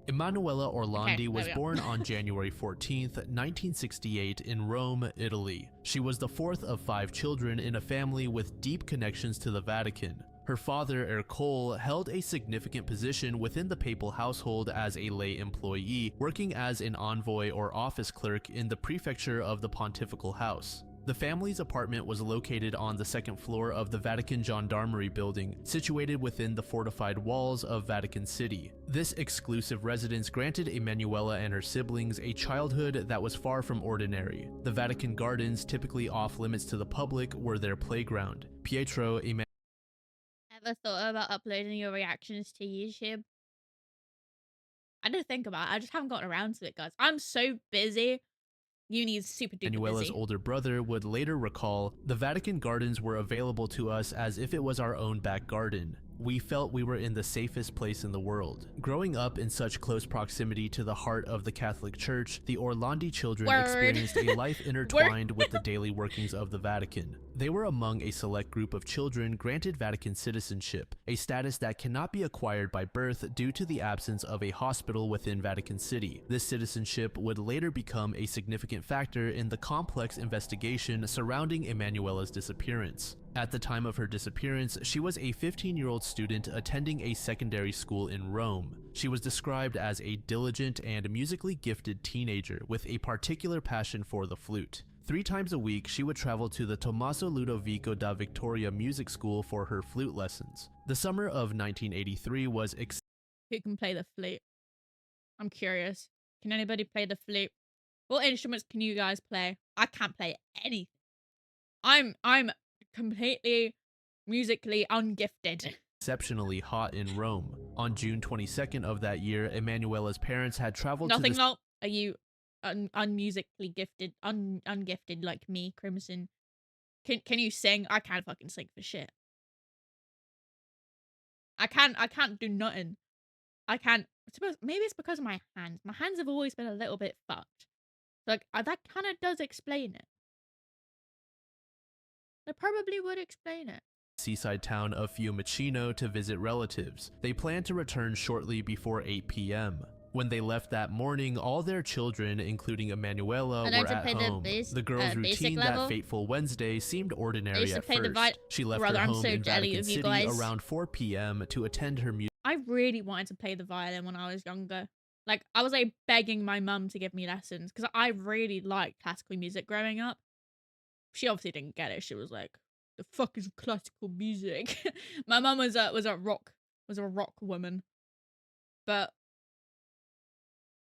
Emanuela Okay, Orlandi there was we go. born on January 14th, 1968 in Rome, Italy. She was the fourth of 5 children in a family with deep connections to the Vatican. Her father, Ercole, held a significant position within the papal household as a lay employee, working as an envoy or office clerk in the prefecture of the pontifical house. The family's apartment was located on the second floor of the Vatican Gendarmerie building, situated within the fortified walls of Vatican City. This exclusive residence granted Emanuela and her siblings a childhood that was far from ordinary. The Vatican gardens, typically off limits to the public, were their playground. Pietro, Ever thought about uploading your reactions to YouTube? I did think about it. I just haven't gotten around to it, guys. I'm so busy. Uni is super duper Emanuela's busy. older brother would later recall, "The Vatican gardens were available to us as if it was our own back garden. We felt we were in the safest place in the world." Growing up in such close proximity to the heart of the Catholic Church, the Orlandi children experienced a life intertwined with the daily workings of the Vatican. They were among a select group of children granted Vatican citizenship, a status that cannot be acquired by birth due to the absence of a hospital within Vatican City. This citizenship would later become a significant factor in the complex investigation surrounding Emanuela's disappearance. At the time of her disappearance, she was a 15-year-old student attending a secondary school in Rome. She was described as a diligent and musically gifted teenager with a particular passion for the flute. 3 times a week, she would travel to the Tommaso Ludovico da Vittoria Music School for her flute lessons. The summer of 1983 was Who can play the flute? I'm curious. Can anybody play the flute? What instruments can you guys play? I can't play anything. I'm completely musically ungifted. exceptionally hot in Rome. On June 22nd of that year, Emanuela's parents had traveled Nothing to no. Are you unmusically gifted, ungifted like me, Crimson? Can you sing? I can't fucking sing for shit. I can't do nothing. I can't. Suppose maybe it's because of my hands. My hands have always been a little bit fucked. Like that kind of does explain it. That probably would explain it. seaside town of Fiumicino to visit relatives. They planned to return shortly before 8 p.m. When they left that morning, all their children, including Emanuela, were at home. The girls' routine that fateful Wednesday seemed ordinary at first. She left her home in Vatican City around 4 p.m. to attend her music. I really wanted to play the violin when I was younger. Like, I was like begging my mum to give me lessons because I really liked classical music growing up. She obviously didn't get it. She was like, "The fuck is classical music?" My mum was a rock woman, but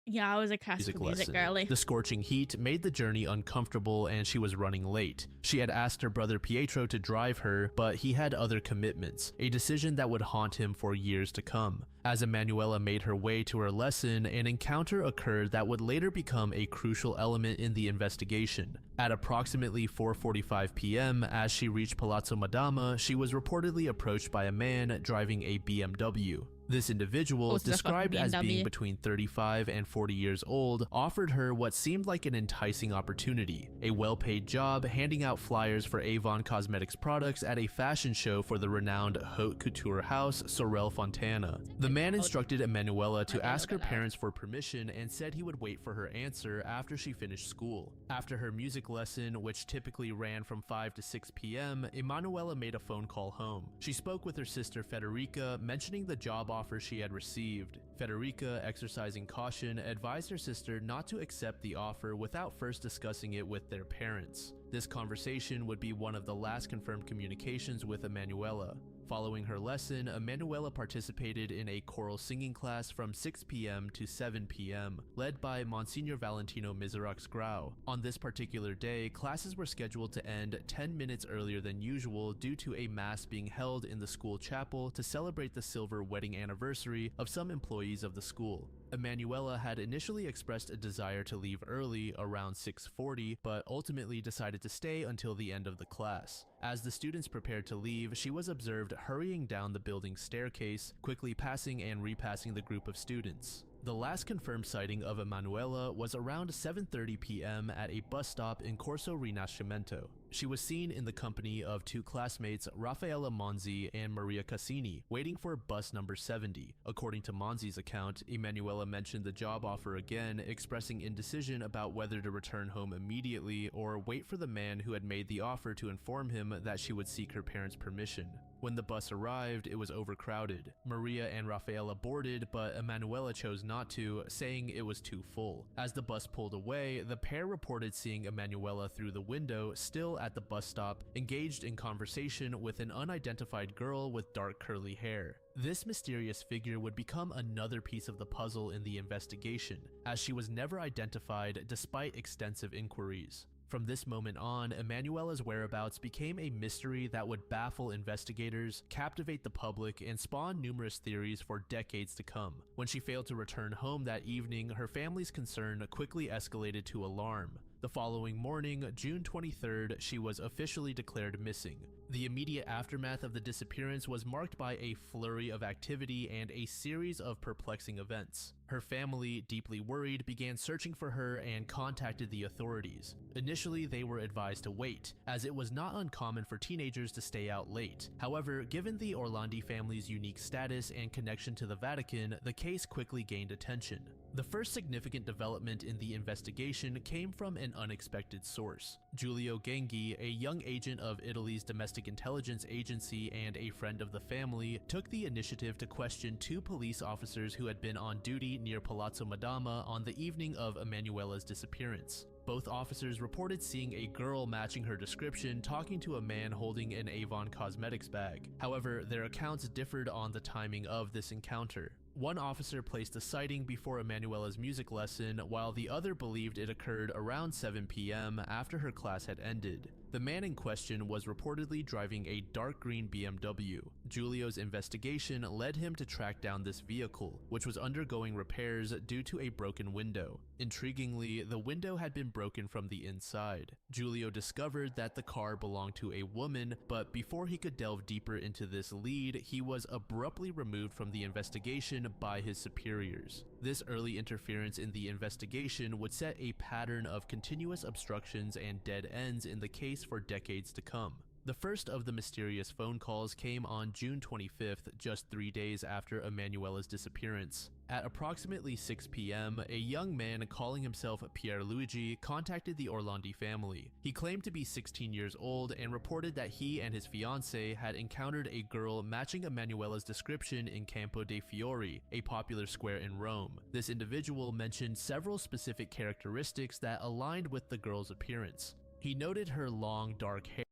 yeah, I was a classical music girly. The scorching heat made the journey uncomfortable and she was running late. She had asked her brother Pietro to drive her, but he had other commitments, a decision that would haunt him for years to come. As Emanuela made her way to her lesson, an encounter occurred that would later become a crucial element in the investigation. At approximately 4:45 p.m., as she reached Palazzo Madama, she was reportedly approached by a man driving a BMW. This individual, described as being between 35 and 40 years old, offered her what seemed like an enticing opportunity: a well-paid job handing out flyers for Avon Cosmetics products at a fashion show for the renowned haute couture house Sorel Fontana. The man instructed Emanuela to ask her parents for permission and said he would wait for her answer after she finished school. After her music lesson, which typically ran from 5 to 6 p.m., Emanuela made a phone call home. She spoke with her sister Federica, mentioning the job offer she had received. Federica, exercising caution, advised her sister not to accept the offer without first discussing it with their parents. This conversation would be one of the last confirmed communications with Emanuela. Following her lesson, Emanuela participated in a choral singing class from 6 p.m. to 7 p.m., led by Monsignor Valentino Miserax Grau. On this particular day, classes were scheduled to end 10 minutes earlier than usual due to a mass being held in the school chapel to celebrate the silver wedding anniversary of some employees of the school. Emanuela had initially expressed a desire to leave early, around 6:40, but ultimately decided to stay until the end of the class. As the students prepared to leave, she was observed hurrying down the building's staircase, quickly passing and repassing the group of students. The last confirmed sighting of Emanuela was around 7:30 p.m. at a bus stop in Corso Rinascimento. She was seen in the company of two classmates, Raffaella Monzi and Maria Cassini, waiting for bus number 70. According to Monzi's account, Emanuela mentioned the job offer again, expressing indecision about whether to return home immediately or wait for the man who had made the offer to inform him that she would seek her parents' permission. When the bus arrived, it was overcrowded. Maria and Raffaella boarded, but Emanuela chose not to, saying it was too full. As the bus pulled away, the pair reported seeing Emanuela through the window, still at the bus stop, engaged in conversation with an unidentified girl with dark curly hair. This mysterious figure would become another piece of the puzzle in the investigation, as she was never identified despite extensive inquiries. From this moment on, Emanuela's whereabouts became a mystery that would baffle investigators, captivate the public, and spawn numerous theories for decades to come. When she failed to return home that evening, her family's concern quickly escalated to alarm. The following morning, June 23rd, she was officially declared missing. The immediate aftermath of the disappearance was marked by a flurry of activity and a series of perplexing events. Her family, deeply worried, began searching for her and contacted the authorities. Initially, they were advised to wait, as it was not uncommon for teenagers to stay out late. However, given the Orlandi family's unique status and connection to the Vatican, the case quickly gained attention. The first significant development in the investigation came from an unexpected source. Giulio Genghi, a young agent of Italy's domestic intelligence agency and a friend of the family, took the initiative to question two police officers who had been on duty near Palazzo Madama on the evening of Emanuela's disappearance. Both officers reported seeing a girl matching her description talking to a man holding an Avon Cosmetics bag. However, their accounts differed on the timing of this encounter. One officer placed a sighting before Emanuela's music lesson, while the other believed it occurred around 7 p.m. after her class had ended. The man in question was reportedly driving a dark green BMW. Giulio's investigation led him to track down this vehicle, which was undergoing repairs due to a broken window. Intriguingly, the window had been broken from the inside. Giulio discovered that the car belonged to a woman, but before he could delve deeper into this lead, he was abruptly removed from the investigation by his superiors. This early interference in the investigation would set a pattern of continuous obstructions and dead ends in the case for decades to come. The first of the mysterious phone calls came on June 25th, just 3 days after Emanuela's disappearance. At approximately 6 p.m., a young man calling himself Pierluigi contacted the Orlandi family. He claimed to be 16 years old and reported that he and his fiancée had encountered a girl matching Emanuela's description in Campo dei Fiori, a popular square in Rome. This individual mentioned several specific characteristics that aligned with the girl's appearance. He noted her long, dark hair.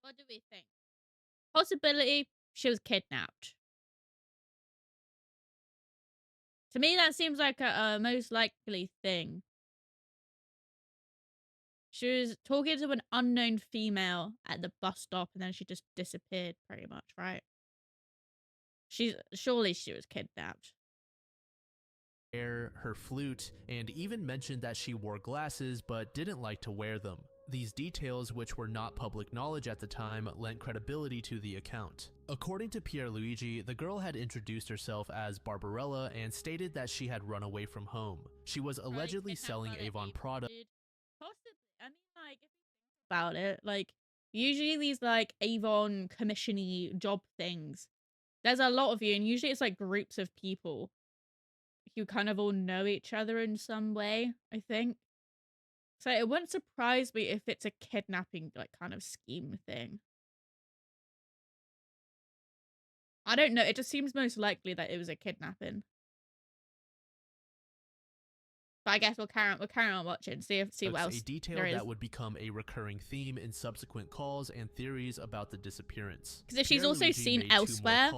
What do we think? Possibility, she was kidnapped. To me, that seems like a most likely thing. She was talking to an unknown female at the bus stop and then she just disappeared pretty much, right? Surely she was kidnapped. Her flute, and even mentioned that she wore glasses but didn't like to wear them. These details, which were not public knowledge at the time, lent credibility to the account. According to Pierluigi, the girl had introduced herself as Barbarella and stated that she had run away from home. She was allegedly selling Avon products. Possibly. I mean, like, if you think about it, like, usually these, like, Avon commission-y job things, there's a lot of you, and usually it's, like, groups of people who kind of all know each other in some way, I think. So it wouldn't surprise me if it's a kidnapping, like, kind of scheme thing. I don't know. It just seems most likely that it was a kidnapping. But I guess we'll carry on watching, see what else a detail there is. That would become a recurring theme in subsequent calls and theories about the disappearance. Because if she's also seen elsewhere,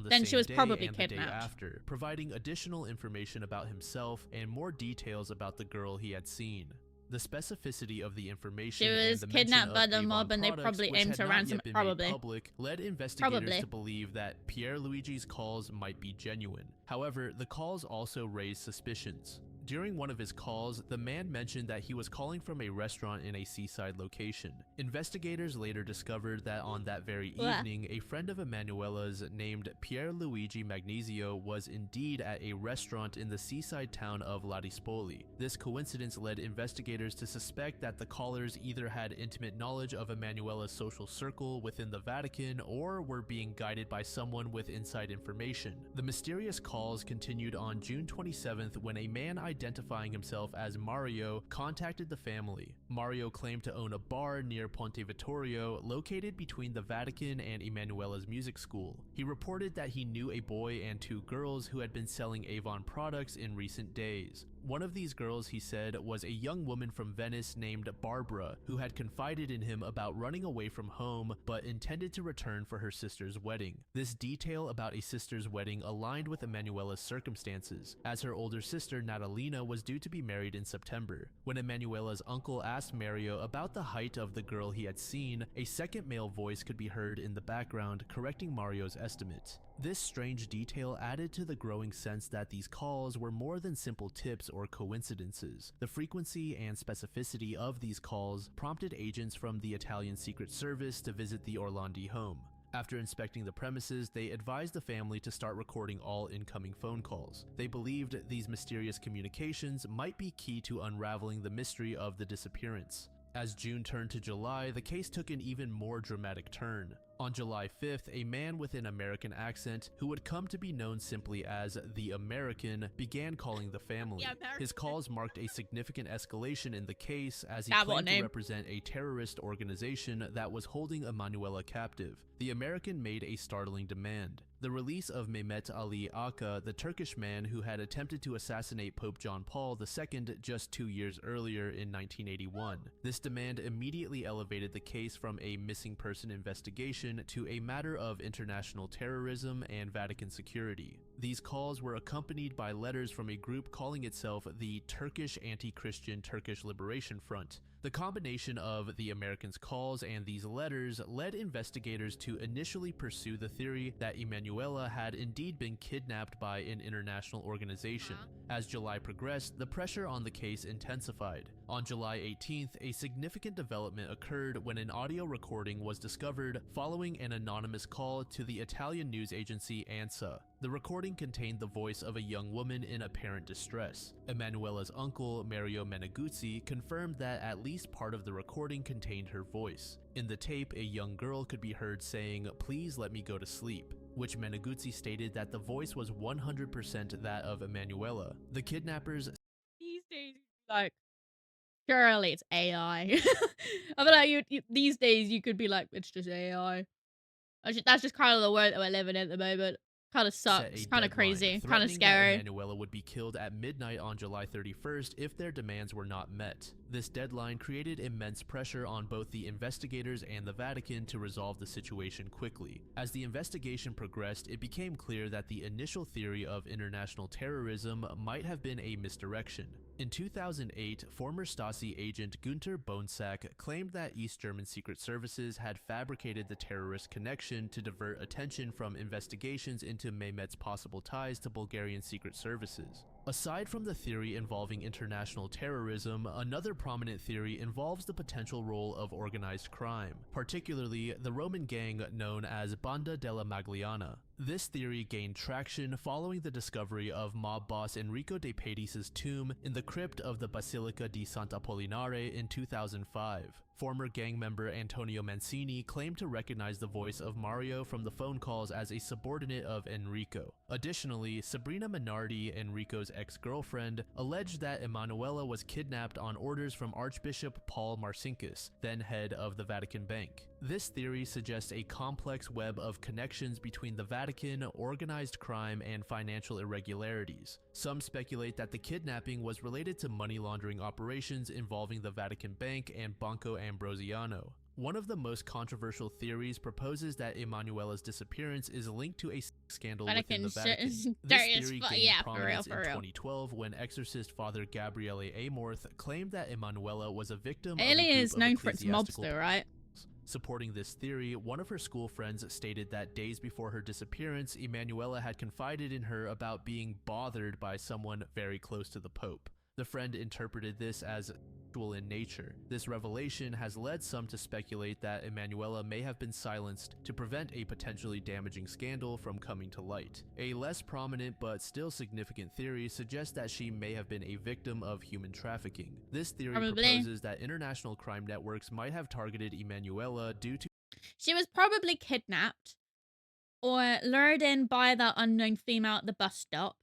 then she was probably kidnapped. After, providing additional information about himself and more details about the girl he had seen. The specificity of the information she was kidnapped by the mob and they probably aimed to ransom public led investigators to believe that Pierluigi's calls might be genuine. However, the calls also raised suspicions. During one of his calls, the man mentioned that he was calling from a restaurant in a seaside location. Investigators later discovered that on that very Blech. evening, a friend of Emanuela's named Pierluigi Magnesio was indeed at a restaurant in the seaside town of Ladispoli. This coincidence led investigators to suspect that the callers either had intimate knowledge of Emanuela's social circle within the Vatican or were being guided by someone with inside information. The mysterious calls continued on June 27th when a man identifying himself as Mario contacted the family. Mario claimed to own a bar near Ponte Vittorio located between the Vatican and Emanuela's music school. He reported that he knew a boy and two girls who had been selling Avon products in recent days. One of these girls, he said, was a young woman from Venice named Barbara, who had confided in him about running away from home but intended to return for her sister's wedding. This detail about a sister's wedding aligned with Emanuela's circumstances, as her older sister Natalina was due to be married in September. When Emanuela's uncle asked Mario about the height of the girl he had seen, a second male voice could be heard in the background correcting Mario's estimate. This strange detail added to the growing sense that these calls were more than simple tips or coincidences. The frequency and specificity of these calls prompted agents from the Italian Secret Service to visit the Orlandi home. After inspecting the premises, they advised the family to start recording all incoming phone calls. They believed these mysterious communications might be key to unraveling the mystery of the disappearance. As June turned to July, the case took an even more dramatic turn. On July 5th, a man with an American accent, who would come to be known simply as the American, began calling the family. His calls marked a significant escalation in the case as he claimed to represent a terrorist organization that was holding Emanuela captive. The American made a startling demand: the release of Mehmet Ali Aka, the Turkish man who had attempted to assassinate Pope John Paul II just 2 years earlier in 1981. This demand immediately elevated the case from a missing person investigation to a matter of international terrorism and Vatican security. These calls were accompanied by letters from a group calling itself the Turkish Anti-Christian Turkish Liberation Front. The combination of the Americans' calls and these letters led investigators to initially pursue the theory that Emanuela had indeed been kidnapped by an international organization. As July progressed, the pressure on the case intensified. On July 18th, a significant development occurred when an audio recording was discovered following an anonymous call to the Italian news agency ANSA. The recording contained the voice of a young woman in apparent distress. Emanuela's uncle, Mario Meneguzzi, confirmed that at least part of the recording contained her voice. In the tape, a young girl could be heard saying, "Please let me go to sleep," which Meneguzzi stated that the voice was 100% that of Emanuela. The kidnappers these days, like, surely it's AI. I feel like these days you could be like, it's just AI. That's just kind of the world that we're living in at the moment. Kind of sucks. Kind of crazy. Kind of scary. Emanuela would be killed at midnight on July 31st if their demands were not met. This deadline created immense pressure on both the investigators and the Vatican to resolve the situation quickly. As the investigation progressed, it became clear that the initial theory of international terrorism might have been a misdirection. In 2008, former Stasi agent Günter Bonsack claimed that East German secret services had fabricated the terrorist connection to divert attention from investigations into Mehmet's possible ties to Bulgarian secret services. Aside from the theory involving international terrorism, another prominent theory involves the potential role of organized crime, particularly the Roman gang known as Banda della Magliana. This theory gained traction following the discovery of mob boss Enrico De Pedis' tomb in the crypt of the Basilica di Sant'Apollinare in 2005. Former gang member Antonio Mancini claimed to recognize the voice of Mario from the phone calls as a subordinate of Enrico. Additionally, Sabrina Minardi, Enrico's ex-girlfriend, alleged that Emanuela was kidnapped on orders from Archbishop Paul Marcinkus, then head of the Vatican Bank. This theory suggests a complex web of connections between the Vatican, organized crime, and financial irregularities. Some speculate that the kidnapping was related to money laundering operations involving the Vatican Bank and Banco Ambrosiano. One of the most controversial theories proposes that Emanuela's disappearance is linked to a scandal within the Vatican. This theory gained prominence in 2012 when exorcist Father Gabriele Amorth claimed that Emanuela was a victim of a group of known for its mobster, right? Supporting this theory, one of her school friends stated that days before her disappearance, Emanuela had confided in her about being bothered by someone very close to the Pope. The friend interpreted this as sexual in nature. This revelation has led some to speculate that Emanuela may have been silenced to prevent a potentially damaging scandal from coming to light. A less prominent but still significant theory suggests that she may have been a victim of human trafficking. This theory Probably. proposes that international crime networks might have targeted Emanuela due to She was probably kidnapped or lured in by that unknown female at the bus stop.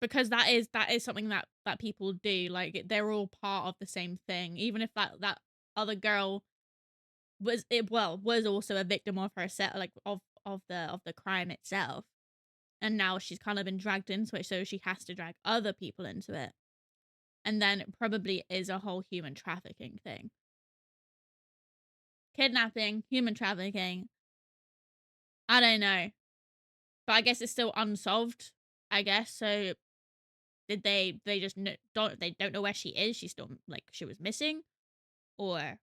Because that is something that people do. Like, they're all part of the same thing. Even if that other girl was also a victim of her set, like, of the crime itself. And now she's kind of been dragged into it, so she has to drag other people into it. And then it probably is a whole human trafficking thing. Kidnapping, human trafficking. I don't know. But I guess it's still unsolved, I guess. So did they just don't know where she is? She's still, like, she was missing, or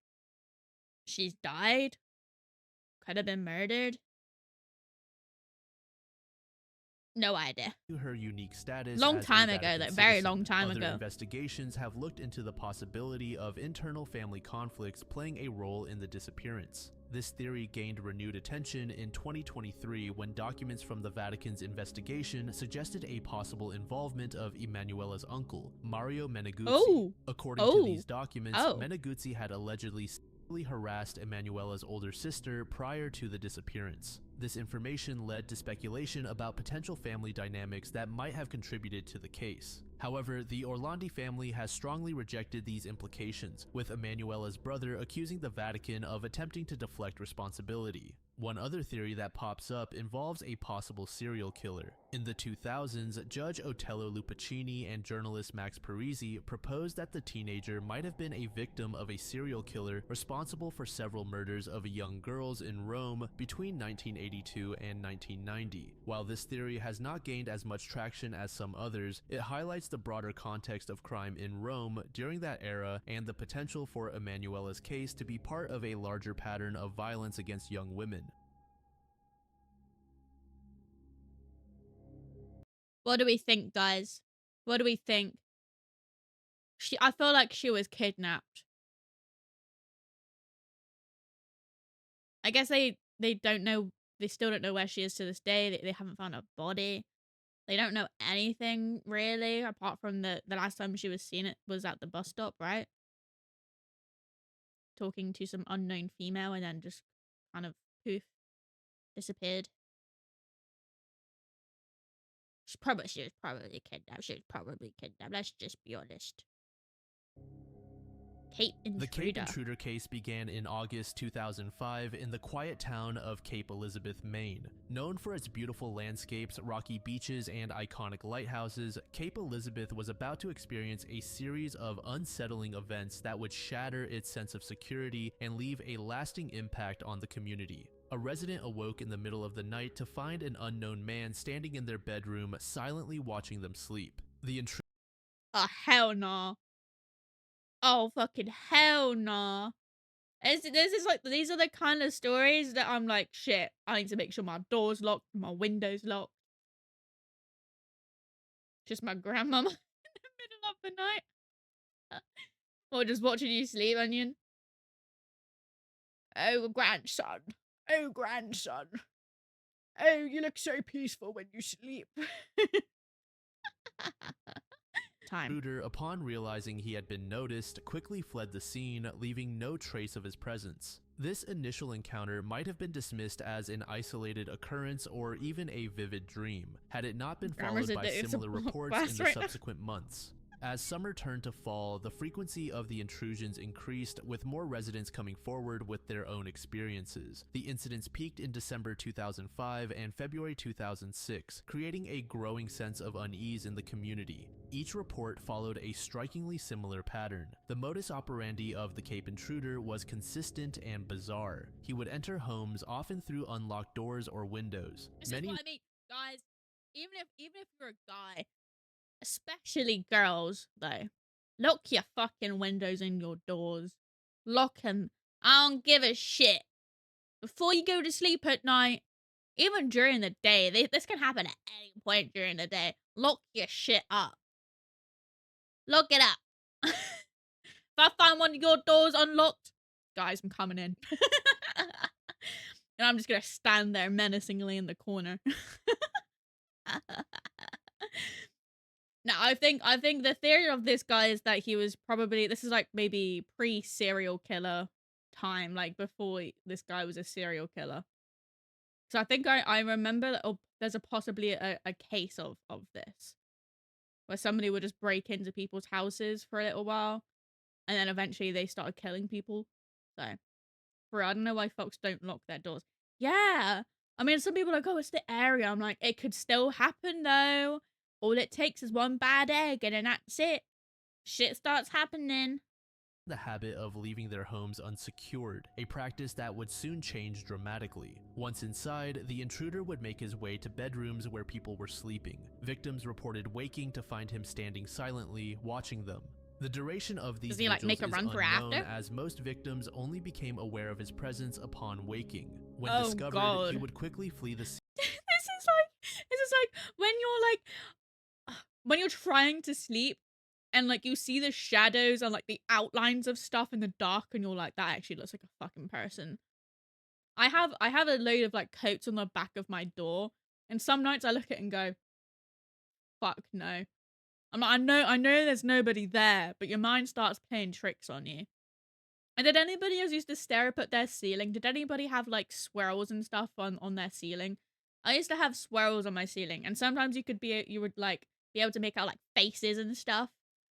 she's died, could have been murdered. No idea. her unique status Long as a time ago, Vatican though. Very citizen. long time Other ago. investigations have looked into the possibility of internal family conflicts playing a role in the disappearance. This theory gained renewed attention in 2023 when documents from the Vatican's investigation suggested a possible involvement of Emanuela's uncle, Mario Meneguzzi. Oh. According to these documents, Oh. Meneguzzi had allegedly sexually harassed Emanuela's older sister prior to the disappearance. This information led to speculation about potential family dynamics that might have contributed to the case. However, the Orlandi family has strongly rejected these implications, with Emanuela's brother accusing the Vatican of attempting to deflect responsibility. One other theory that pops up involves a possible serial killer. In the 2000s, Judge Otello Lupacchini and journalist Max Parisi proposed that the teenager might have been a victim of a serial killer responsible for several murders of young girls in Rome between 1982 and 1990. While this theory has not gained as much traction as some others, it highlights the broader context of crime in Rome during that era and the potential for Emanuela's case to be part of a larger pattern of violence against young women. What do we think, guys? What do we think? I feel like she was kidnapped. I guess they don't know. They still don't know where she is to this day. They haven't found a body. They don't know anything really, apart from the last time she was seen, it was at the bus stop, right? Talking to some unknown female, and then just kind of poof, disappeared. She was probably kidnapped. She was probably kidnapped. Let's just be honest. Cape Intruder. The Cape Intruder case began in August 2005 in the quiet town of Cape Elizabeth, Maine. Known for its beautiful landscapes, rocky beaches, and iconic lighthouses, Cape Elizabeth was about to experience a series of unsettling events that would shatter its sense of security and leave a lasting impact on the community. A resident awoke in the middle of the night to find an unknown man standing in their bedroom, silently watching them sleep. The intruder. Oh, hell nah. Oh, fucking hell nah. This is like, these are the kind of stories that I'm like, shit, I need to make sure my door's locked, my window's locked. Just my grandmama in the middle of the night. Or just watching you sleep, Onion. Oh, grandson. Oh, grandson. Oh, you look so peaceful when you sleep. Time. Intruder, upon realizing he had been noticed, quickly fled the scene, leaving no trace of his presence. This initial encounter might have been dismissed as an isolated occurrence or even a vivid dream, had it not been followed by similar reports in the subsequent months. As summer turned to fall, the frequency of the intrusions increased, with more residents coming forward with their own experiences. The incidents peaked in December 2005 and February 2006, creating a growing sense of unease in the community. Each report followed a strikingly similar pattern. The modus operandi of the Cape Intruder was consistent and bizarre. He would enter homes often through unlocked doors or windows. This is what I mean, guys. Even if you're a guy, especially girls, though, lock your fucking windows and your doors. Lock them. I don't give a shit. Before you go to sleep at night, even during the day, this can happen at any point during the day. Lock your shit up. Lock it up. If I find one of your doors unlocked, guys, I'm coming in. And I'm just gonna stand there menacingly in the corner. Now, I think the theory of this guy is that he was probably this is like maybe pre-serial killer time, like before this guy was a serial killer. So I think I remember that there's a possibly a case of this where somebody would just break into people's houses for a little while and then eventually they started killing people. So, for I don't know why folks don't lock their doors. Yeah. I mean, some people are like, oh, it's the area. I'm like, it could still happen though. All it takes is one bad egg and then that's it. Shit starts happening. The habit of leaving their homes unsecured, a practice that would soon change dramatically. Once inside, the intruder would make his way to bedrooms where people were sleeping. Victims reported waking to find him standing silently, watching them. The duration of these Does he like vigils make a is run for unknown, after? as most victims only became aware of his presence upon waking. When Oh discovered, he god. would quickly flee the scene. This is like when you're like when you're trying to sleep and like you see the shadows and like the outlines of stuff in the dark and you're like that actually looks like a fucking person. I have a load of like coats on the back of my door and some nights I look at it and go, fuck no. I'm like, I know there's nobody there, but your mind starts playing tricks on you. And did anybody else used to stare up at their ceiling? Did anybody have like swirls and stuff on their ceiling? I used to have swirls on my ceiling, and sometimes you would like be able to make out like faces and stuff.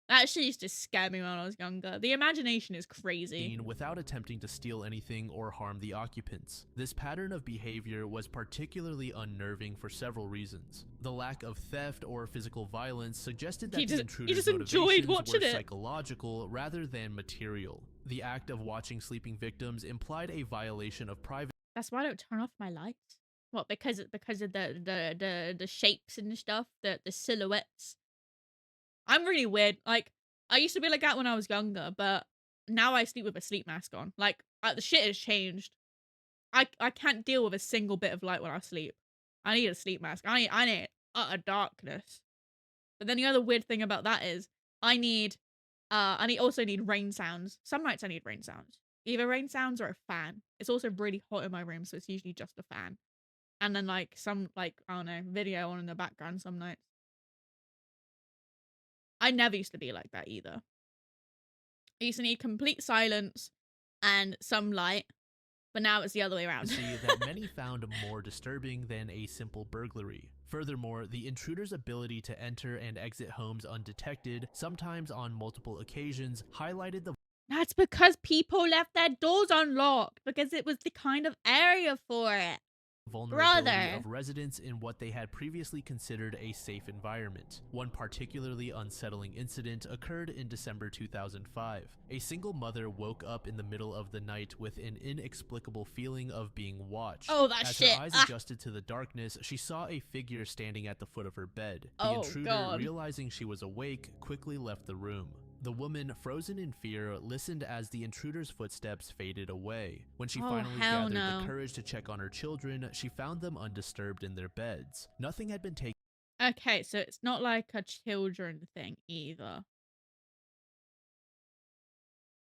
That shit used to scare me when I was younger. The imagination is crazy. Without attempting to steal anything or harm the occupants. This pattern of behavior was particularly unnerving for several reasons. The lack of theft or physical violence suggested that the He intruder's just enjoyed motivations watching were it. psychological rather than material. The act of watching sleeping victims implied a violation of privacy. That's why I don't turn off my lights. What? Because of the shapes and stuff, the silhouettes. I'm really weird. Like, I used to be like that when I was younger, but now I sleep with a sleep mask on. Like, the shit has changed. I can't deal with a single bit of light when I sleep. I need a sleep mask. I need utter darkness. But then the other weird thing about that is I need rain sounds. Some nights I need rain sounds. Either rain sounds or a fan. It's also really hot in my room, so it's usually just a fan. And then like some like I don't know, video on in the background some nights. I never used to be like that either. I used to need complete silence and some light, but now it's the other way around. That many found more disturbing than a simple burglary. Furthermore, the intruder's ability to enter and exit homes undetected, sometimes on multiple occasions, highlighted the That's because people left their doors unlocked because it was the kind of area for it. vulnerability Brother. of residents in what they had previously considered a safe environment. One particularly unsettling incident occurred in December 2005. A single mother woke up in the middle of the night with an inexplicable feeling of being watched. Oh, that As shit. her eyes adjusted to the darkness, she saw a figure standing at the foot of her bed. The Oh, intruder, God. realizing she was awake, quickly left the room. The woman, frozen in fear, listened as the intruder's footsteps faded away. When she Oh, finally hell gathered no. the courage to check on her children, she found them undisturbed in their beds. Nothing had been taken Okay, so it's not like a children thing either.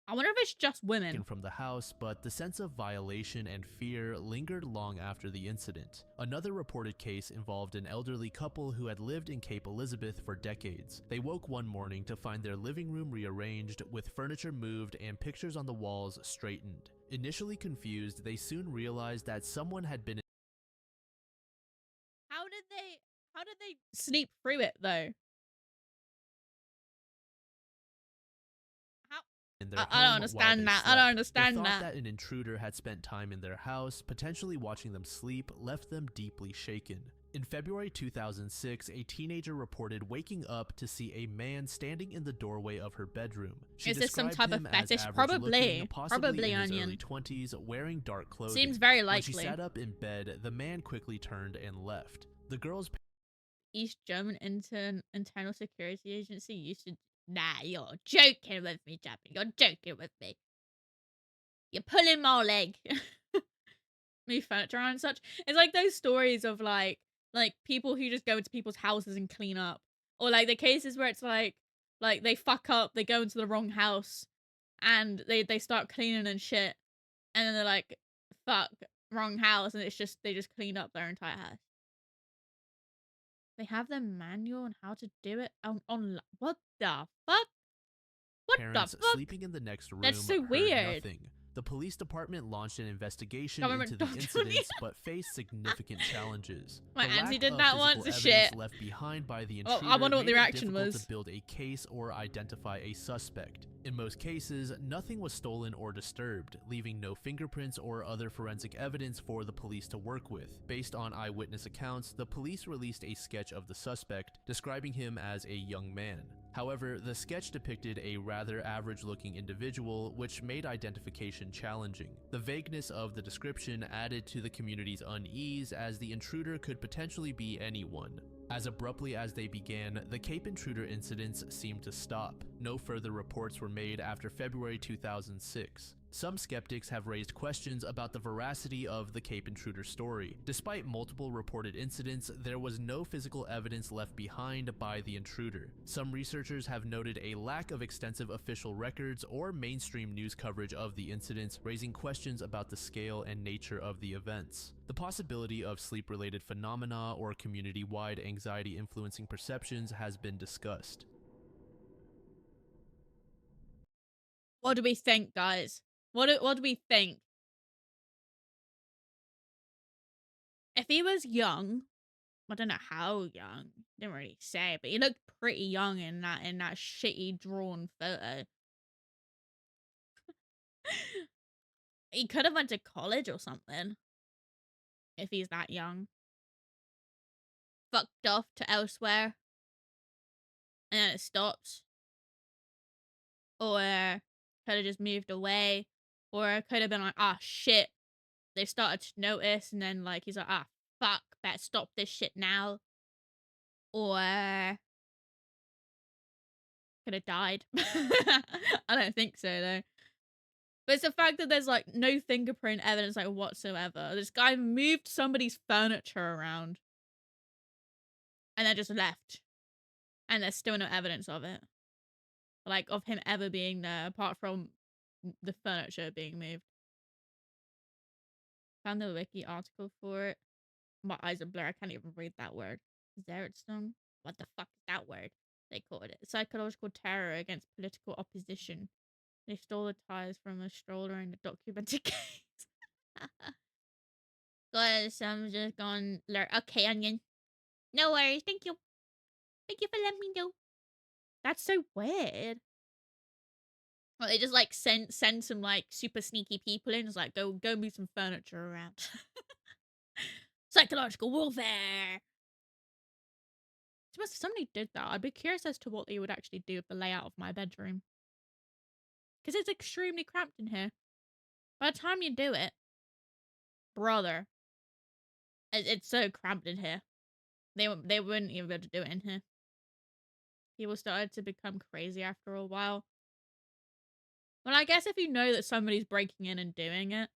I wonder if it's just women. from the house, but the sense of violation and fear lingered long after the incident. Another reported case involved an elderly couple who had lived in Cape Elizabeth for decades. They woke one morning to find their living room rearranged, with furniture moved and pictures on the walls straightened. Initially confused, they soon realized that someone had been How did they sleep through it though? How in their I don't home while understand they that. I don't slept. The understand thought that. that an intruder had spent time in their house, potentially watching them sleep, left them deeply shaken. In February 2006, a teenager reported waking up to see a man standing in the doorway of her bedroom. She Is this some described type of him as fetish? average-looking, possibly Probably in his Onion. early 20s, wearing dark clothing. Seems very When she likely. sat up in bed, the man quickly turned and left. The girl's East German Internal Security Agency used to. Nah, you're joking with me, Jappy. You're joking with me. You're pulling my leg. Move furniture around and such. It's like those stories of like people who just go into people's houses and clean up. Or like the cases where it's like they fuck up, they go into the wrong house and they start cleaning and shit. And then they're like, fuck, wrong house, and it's just they just cleaned up their entire house. They have their manual on how to do it on what the fuck? What the Parents fuck? sleeping in the next That's room so heard weird. nothing. The police department launched an investigation Government into the don't do incidents but faced significant challenges. My The auntie lack did of that physical once. evidence Shit. left behind by the Oh, I intruder wonder what the made it reaction difficult to was. build a case or identify a suspect. In most cases, nothing was stolen or disturbed, leaving no fingerprints or other forensic evidence for the police to work with. Based on eyewitness accounts, the police released a sketch of the suspect, describing him as a young man. However, the sketch depicted a rather average-looking individual, which made identification challenging. The vagueness of the description added to the community's unease, as the intruder could potentially be anyone. As abruptly as they began, the Cape Intruder incidents seemed to stop. No further reports were made after February 2006. Some skeptics have raised questions about the veracity of the Cape Intruder story. Despite multiple reported incidents, there was no physical evidence left behind by the intruder. Some researchers have noted a lack of extensive official records or mainstream news coverage of the incidents, raising questions about the scale and nature of the events. The possibility of sleep-related phenomena or community-wide anxiety influencing perceptions has been discussed. What do we think, guys? What do we think? If he was young, I don't know how young. Didn't really say, but he looked pretty young in that shitty drawn photo. He could have went to college or something if he's that young. Fucked off to elsewhere, and then it stops. Or could have just moved away. Or could have been like, ah, shit. They started to notice, and then like he's like, ah, fuck, better stop this shit now. Or could have died. I don't think so though. But it's the fact that there's like no fingerprint evidence like whatsoever. This guy moved somebody's furniture around and then just left. And there's still no evidence of it. Like of him ever being there apart from the furniture being moved. Found the wiki article for it. My eyes are blurred. I can't even read that word. Zeretstone? What the fuck is that word? They called it. Psychological terror against political opposition. They stole the tires from a stroller in the documented case. Guys, I'm just going to learn. Okay, Onion. No worries. Thank you. Thank you for letting me know. That's so weird. Well, they just like send some like super sneaky people in. It's like go move some furniture around. Psychological warfare. Suppose if somebody did that, I'd be curious as to what they would actually do with the layout of my bedroom. Because it's extremely cramped in here. By the time you do it, brother, it's so cramped in here. They wouldn't even be able to do it in here. People started to become crazy after a while. Well, I guess if you know that somebody's breaking in and doing it,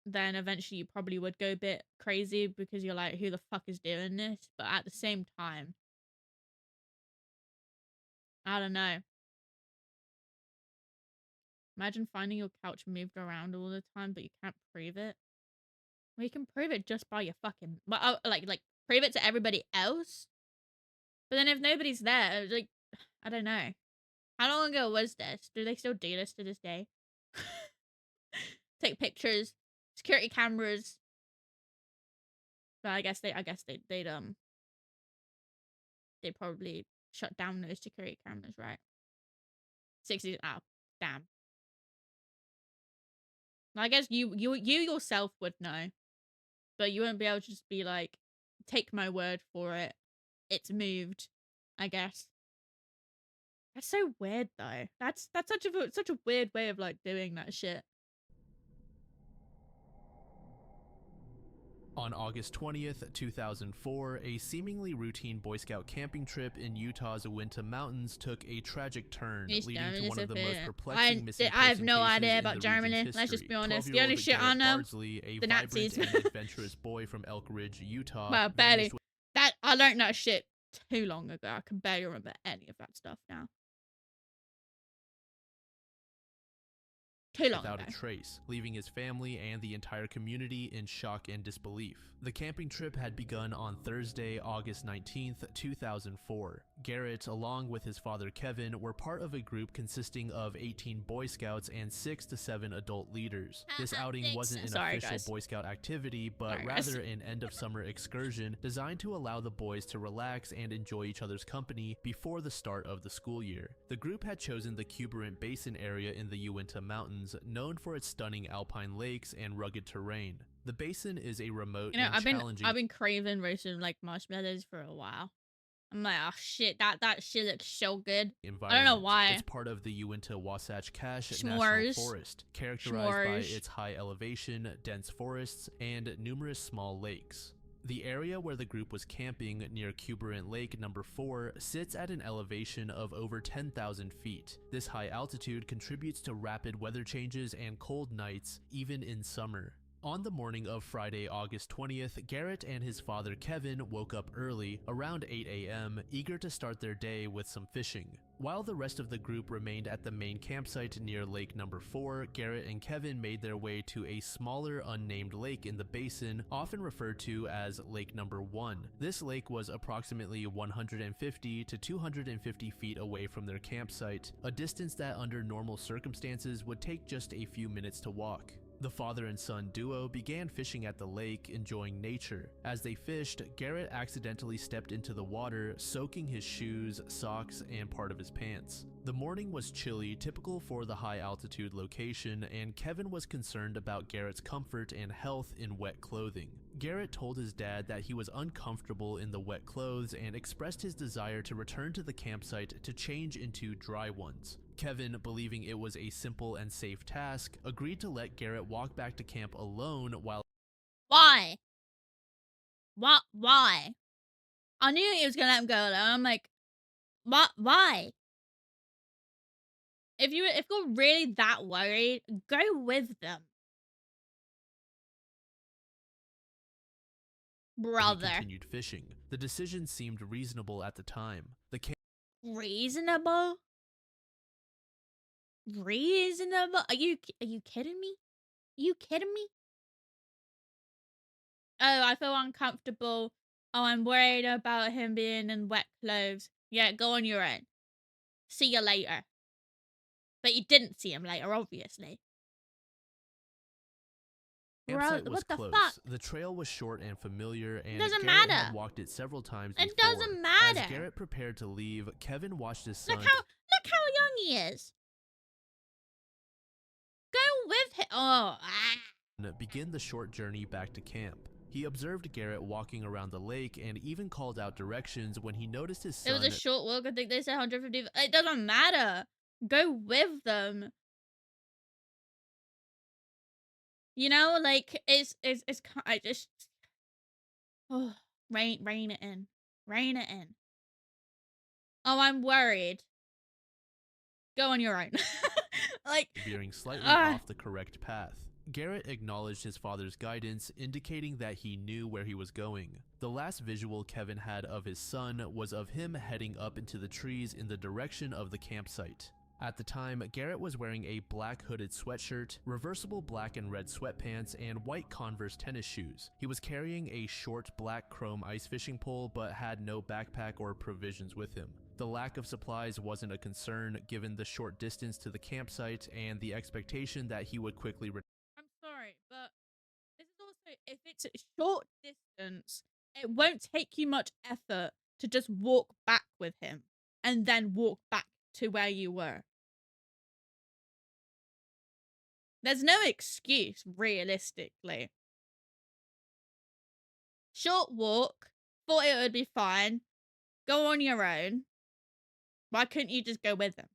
then eventually you probably would go a bit crazy because you're like, who the fuck is doing this? But at the same time, I don't know. Imagine finding your couch moved around all the time, but you can't prove it. Well, you can prove it just by your fucking, well, like prove it to everybody else. But then if nobody's there, like, I don't know. How long ago was this? Do they still do this to this day? Take pictures, security cameras. But they probably shut down those security cameras, right? 60s. Oh, damn. I guess you yourself would know, but you wouldn't be able to just be like, take my word for it. It's moved. I guess. That's so weird though. That's such a weird way of like doing that shit. On August 20th, 2004, a seemingly routine Boy Scout camping trip in Utah's Uinta Mountains took a tragic turn, East leading to Germany one of the most disappeared. perplexing missing I have person no cases idea in about the region's Germany. Let's just history. be honest. The only 12-year-old shit I Garrett know, Bardsley, a the vibrant Nazis. and adventurous boy from Elk Ridge, Utah, Well, barely. vanished That I learned that shit too long ago. I can barely remember any of that stuff now. Too long without a ago. trace, leaving his family and the entire community in shock and disbelief. The camping trip had begun on Thursday, August 19th, 2004. Garrett, along with his father Kevin, were part of a group consisting of 18 Boy Scouts and 6 to 7 adult leaders. This outing wasn't an official Boy Scout activity, but rather an end-of-summer excursion designed to allow the boys to relax and enjoy each other's company before the start of the school year. The group had chosen the Cuberant Basin area in the Uinta Mountains, known for its stunning alpine lakes and rugged terrain. The basin is a remote and challenging. I've been craving roasted like marshmallows for a while. I'm like, oh shit, that shit looks so good. I don't know why. It's part of the Uinta Wasatch Cache National S'mores. Forest, characterized by S'mores. its high elevation, dense forests, and numerous small lakes. The area where the group was camping near Cuberant Lake number 4 sits at an elevation of over 10,000 feet. This high altitude contributes to rapid weather changes and cold nights, even in summer. On the morning of Friday, August 20th, Garrett and his father Kevin woke up early, around 8 a.m., eager to start their day with some fishing. While the rest of the group remained at the main campsite near Lake number 4, Garrett and Kevin made their way to a smaller unnamed lake in the basin, often referred to as Lake number 1. This lake was approximately 150 to 250 feet away from their campsite, a distance that under normal circumstances would take just a few minutes to walk. The father and son duo began fishing at the lake, enjoying nature. As they fished, Garrett accidentally stepped into the water, soaking his shoes, socks, and part of his pants. The morning was chilly, typical for the high altitude location, and Kevin was concerned about Garrett's comfort and health in wet clothing. Garrett told his dad that he was uncomfortable in the wet clothes and expressed his desire to return to the campsite to change into dry ones. Kevin, believing it was a simple and safe task, agreed to let Garrett walk back to camp alone while— Why? What? Why? I knew he was gonna let him go alone. I'm like, what? Why? If you're really that worried, go with them, he brother. continued fishing. The decision seemed reasonable at the time. The Reasonable? Reasonable? Are you kidding me? Are you kidding me? Oh, I feel uncomfortable. Oh, I'm worried about him being in wet clothes. Yeah, go on your own. See you later. But you didn't see him later, obviously. Bro, campsite was what the close. fuck? The trail was short and familiar, and Doesn't Garrett matter. had walked it several times It before. doesn't matter. As Garrett prepared to leave, Kevin watched his son Look how young he is. Go with him. Oh, begin the short journey back to camp. He observed Garrett walking around the lake and even called out directions when he noticed his son— It was a short walk. I think they said 150. It doesn't matter. Go with them. You know, like I just, oh, rein it in. Rein it in. Oh, I'm worried. Go on your own. Like, veering slightly off the correct path. Garrett acknowledged his father's guidance, indicating that he knew where he was going. The last visual Kevin had of his son was of him heading up into the trees in the direction of the campsite. At the time, Garrett was wearing a black hooded sweatshirt, reversible black and red sweatpants, and white Converse tennis shoes. He was carrying a short black chrome ice fishing pole but had no backpack or provisions with him. The lack of supplies wasn't a concern given the short distance to the campsite and the expectation that he would quickly return. I'm sorry, but this is also, if it's a short distance, it won't take you much effort to just walk back with him and then walk back to where you were. There's no excuse, realistically. Short walk, thought it would be fine. Go on your own. Why couldn't you just go with him?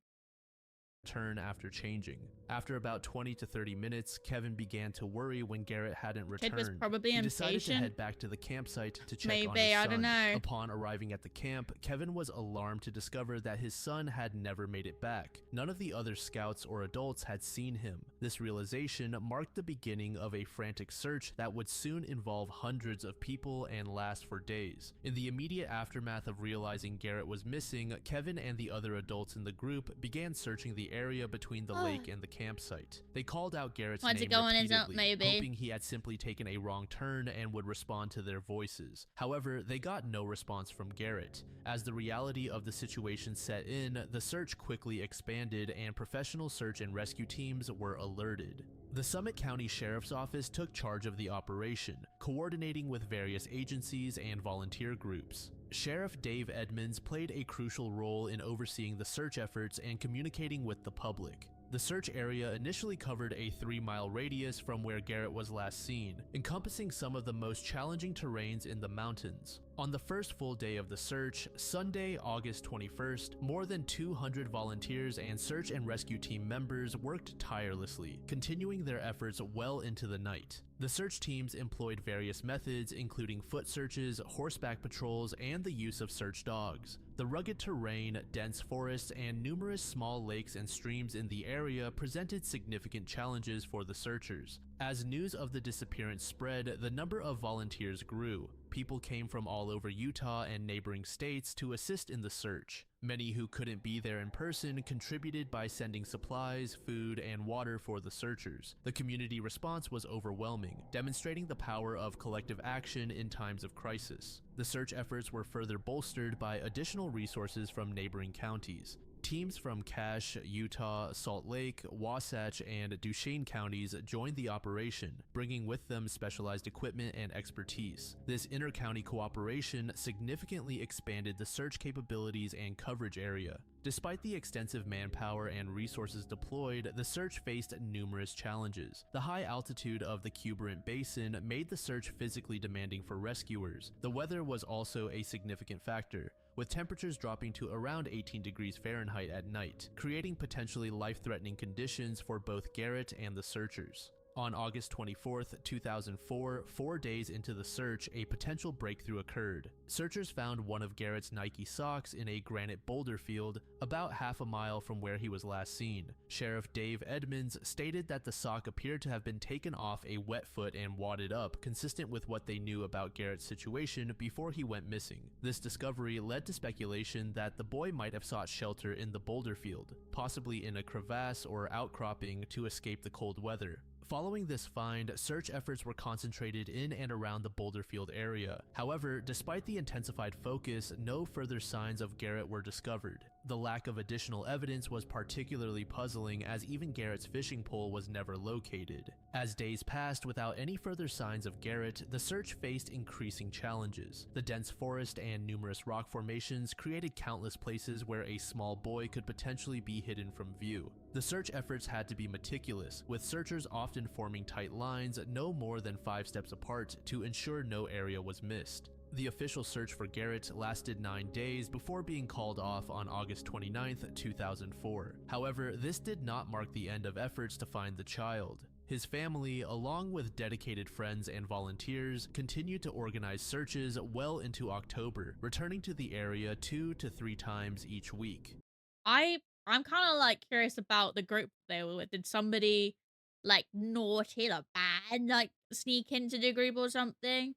Turn after changing. After about 20 to 30 minutes, Kevin began to worry when Garrett hadn't Kid was returned. probably He decided to impatient. head back to the campsite to check on his Maybe, I don't son. know. Upon arriving at the camp, Kevin was alarmed to discover that his son had never made it back. None of the other scouts or adults had seen him. This realization marked the beginning of a frantic search that would soon involve hundreds of people and last for days. In the immediate aftermath of realizing Garrett was missing, Kevin and the other adults in the group began searching the area between the lake and the campsite. They called out Garrett's What's name it going is up, repeatedly, maybe? hoping he had simply taken a wrong turn and would respond to their voices. However, they got no response from Garrett. As the reality of the situation set in, the search quickly expanded and professional search and rescue teams were alerted. The Summit County Sheriff's Office took charge of the operation, coordinating with various agencies and volunteer groups. Sheriff Dave Edmonds played a crucial role in overseeing the search efforts and communicating with the public. The search area initially covered a 3-mile radius from where Garrett was last seen, encompassing some of the most challenging terrains in the mountains. On the first full day of the search, Sunday, August 21st, more than 200 volunteers and search and rescue team members worked tirelessly, continuing their efforts well into the night. The search teams employed various methods, including foot searches, horseback patrols, and the use of search dogs. The rugged terrain, dense forests, and numerous small lakes and streams in the area presented significant challenges for the searchers. As news of the disappearance spread, the number of volunteers grew. People came from all over Utah and neighboring states to assist in the search. Many who couldn't be there in person contributed by sending supplies, food, and water for the searchers. The community response was overwhelming, demonstrating the power of collective action in times of crisis. The search efforts were further bolstered by additional resources from neighboring counties. Teams from Cache, Utah, Salt Lake, Wasatch, and Duchesne counties joined the operation, bringing with them specialized equipment and expertise. This inter-county cooperation significantly expanded the search capabilities and coverage area. Despite the extensive manpower and resources deployed, the search faced numerous challenges. The high altitude of the Cubrant Basin made the search physically demanding for rescuers. The weather was also a significant factor, with temperatures dropping to around 18 degrees Fahrenheit at night, creating potentially life-threatening conditions for both Garrett and the searchers. On August 24, 2004, 4 days into the search, a potential breakthrough occurred. Searchers found one of Garrett's Nike socks in a granite boulder field about half a mile from where he was last seen. Sheriff Dave Edmonds stated that the sock appeared to have been taken off a wet foot and wadded up, consistent with what they knew about Garrett's situation before he went missing. This discovery led to speculation that the boy might have sought shelter in the boulder field, possibly in a crevasse or outcropping to escape the cold weather. Following this find, search efforts were concentrated in and around the boulder field area. However, despite the intensified focus, no further signs of Garrett were discovered. The lack of additional evidence was particularly puzzling, as even Garrett's fishing pole was never located. As days passed without any further signs of Garrett, the search faced increasing challenges. The dense forest and numerous rock formations created countless places where a small boy could potentially be hidden from view. The search efforts had to be meticulous, with searchers often forming tight lines no more than 5 steps apart to ensure no area was missed. The official search for Garrett lasted 9 days before being called off on August 29, 2004. However, this did not mark the end of efforts to find the child. His family, along with dedicated friends and volunteers, continued to organize searches well into October, returning to the area 2 to 3 times each week. I'm kind of like curious about the group they were with. Did somebody like naughty or bad like sneak into the group or something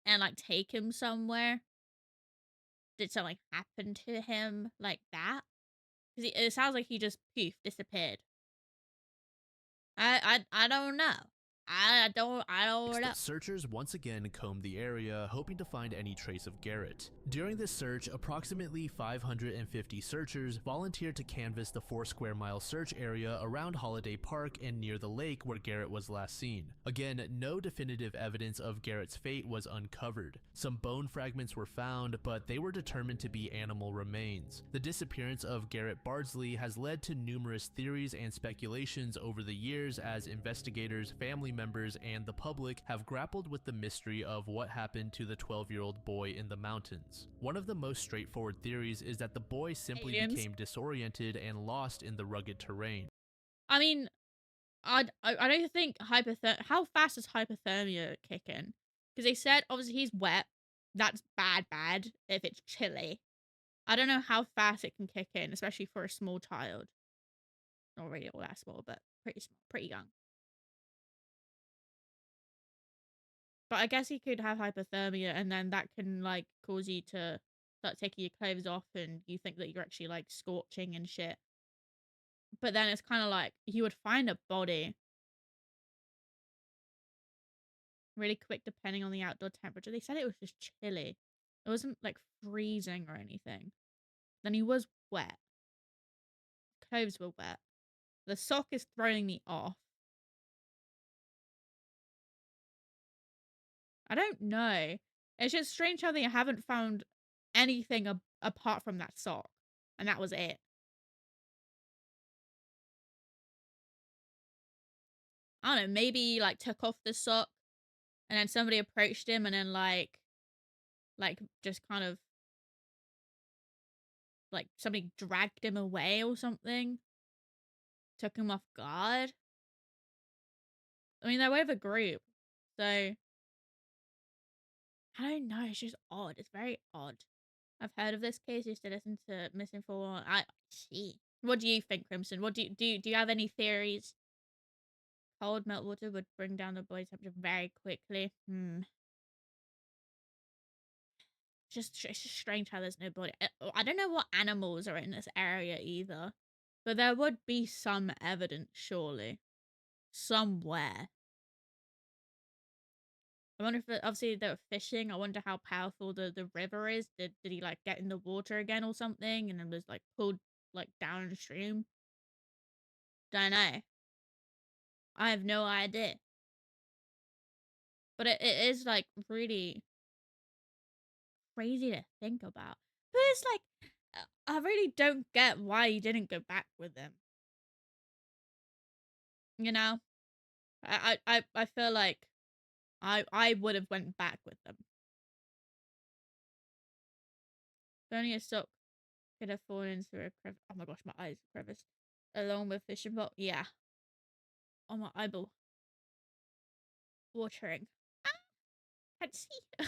and like take him somewhere? Did something happen to him like that? Because it sounds like he just poof disappeared. I don't know. I don't know. Searchers once again combed the area, hoping to find any trace of Garrett. During this search, approximately 550 searchers volunteered to canvass the 4-square-mile search area around Holiday Park and near the lake where Garrett was last seen. Again, no definitive evidence of Garrett's fate was uncovered. Some bone fragments were found, but they were determined to be animal remains. The disappearance of Garrett Bardsley has led to numerous theories and speculations over the years as investigators, family members, and the public have grappled with the mystery of what happened to the 12-year-old boy in the mountains. One of the most straightforward theories is that the boy simply Aliens. became disoriented and lost in the rugged terrain. I mean, I don't think how fast does hypothermia kick in? Because they said obviously he's wet. That's bad if it's chilly. I don't know how fast it can kick in, especially for a small child. Not really all that small, but pretty small, pretty young. But I guess he could have hypothermia, and then that can like cause you to start taking your clothes off, and you think that you're actually like scorching and shit. But then it's kind of like you would find a body really quick depending on the outdoor temperature. They said it was just chilly. It wasn't like freezing or anything. Then he was wet. Clothes were wet. The sock is throwing me off. I don't know. It's just strange how they haven't found anything apart from that sock. And that was it. I don't know, maybe he, like, took off the sock and then somebody approached him and then, just kind of, like, somebody dragged him away or something. Took him off guard. I mean, they're with a group. So, I don't know. It's just odd. It's very odd. I've heard of this case. Used to listen to Misinformed. See. What do you think, Crimson? What do you have any theories? Cold melt water would bring down the body temperature very quickly. It's just strange how there's no body. I don't know what animals are in this area either, but there would be some evidence, surely, somewhere. I wonder if obviously they were fishing. I wonder how powerful the river is. Did he like get in the water again or something, and then was like pulled like downstream? Don't know. I have no idea. But it is like really crazy to think about. But it's like I really don't get why he didn't go back with them. You know, I feel like I would have went back with them. If only a sock could have fallen into a crevice. Oh my gosh, my eyes are creviced. Along with fishing pole. Yeah. Oh, my eyeball. Watering. Ah, can't see.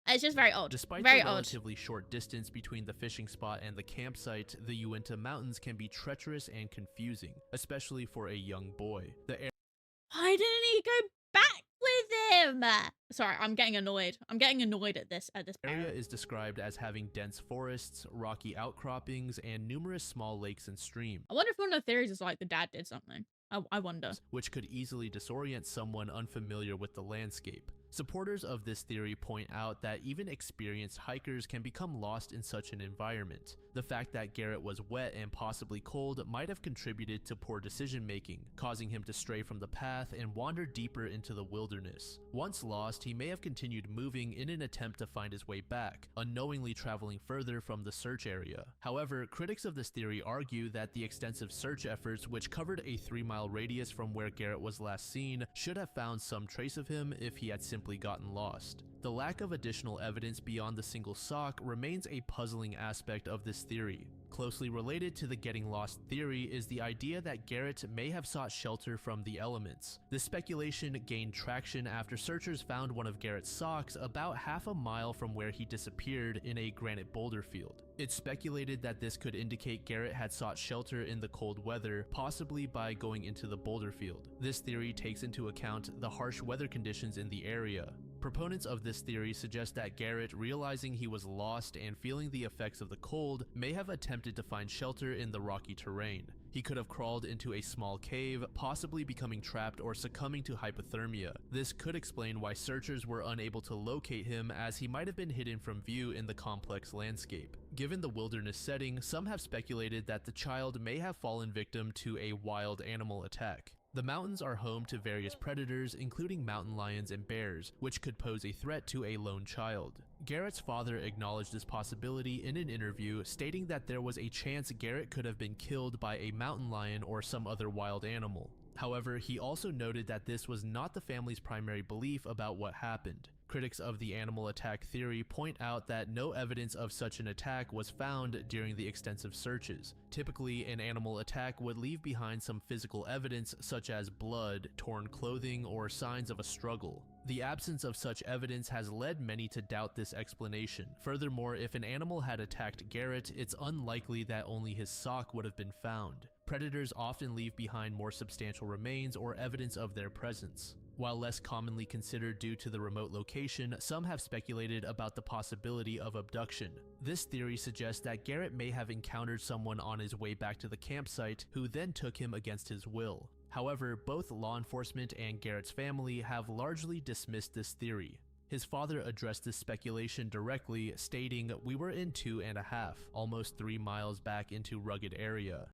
It's just very odd. Despite Very the odd. relatively short distance between the fishing spot and the campsite, the Uinta Mountains can be treacherous and confusing, especially for a young boy. Why didn't he go back with him? Sorry, I'm getting annoyed. I'm getting annoyed at this area parent. is described as having dense forests, rocky outcroppings, and numerous small lakes and streams. I wonder if one of the theories is like the dad did something. I wonder. Which could easily disorient someone unfamiliar with the landscape. Supporters of this theory point out that even experienced hikers can become lost in such an environment. The fact that Garrett was wet and possibly cold might have contributed to poor decision making, causing him to stray from the path and wander deeper into the wilderness. Once lost, he may have continued moving in an attempt to find his way back, unknowingly traveling further from the search area. However, critics of this theory argue that the extensive search efforts, which covered a 3-mile radius from where Garrett was last seen, should have found some trace of him if he had simply gotten lost. The lack of additional evidence beyond the single sock remains a puzzling aspect of this theory. Closely related to the getting lost theory is the idea that Garrett may have sought shelter from the elements. This speculation gained traction after searchers found one of Garrett's socks about half a mile from where he disappeared in a granite boulder field. It's speculated that this could indicate Garrett had sought shelter in the cold weather, possibly by going into the boulder field. This theory takes into account the harsh weather conditions in the area. Proponents of this theory suggest that Garrett, realizing he was lost and feeling the effects of the cold, may have attempted to find shelter in the rocky terrain. He could have crawled into a small cave, possibly becoming trapped or succumbing to hypothermia. This could explain why searchers were unable to locate him, as he might have been hidden from view in the complex landscape. Given the wilderness setting, some have speculated that the child may have fallen victim to a wild animal attack. The mountains are home to various predators, including mountain lions and bears, which could pose a threat to a lone child. Garrett's father acknowledged this possibility in an interview, stating that there was a chance Garrett could have been killed by a mountain lion or some other wild animal. However, he also noted that this was not the family's primary belief about what happened. Critics of the animal attack theory point out that no evidence of such an attack was found during the extensive searches. Typically, an animal attack would leave behind some physical evidence such as blood, torn clothing, or signs of a struggle. The absence of such evidence has led many to doubt this explanation. Furthermore, if an animal had attacked Garrett, it's unlikely that only his sock would have been found. Predators often leave behind more substantial remains or evidence of their presence. While less commonly considered due to the remote location, some have speculated about the possibility of abduction. This theory suggests that Garrett may have encountered someone on his way back to the campsite who then took him against his will. However, both law enforcement and Garrett's family have largely dismissed this theory. His father addressed this speculation directly, stating, "We were in 2.5, almost 3 miles back into rugged area."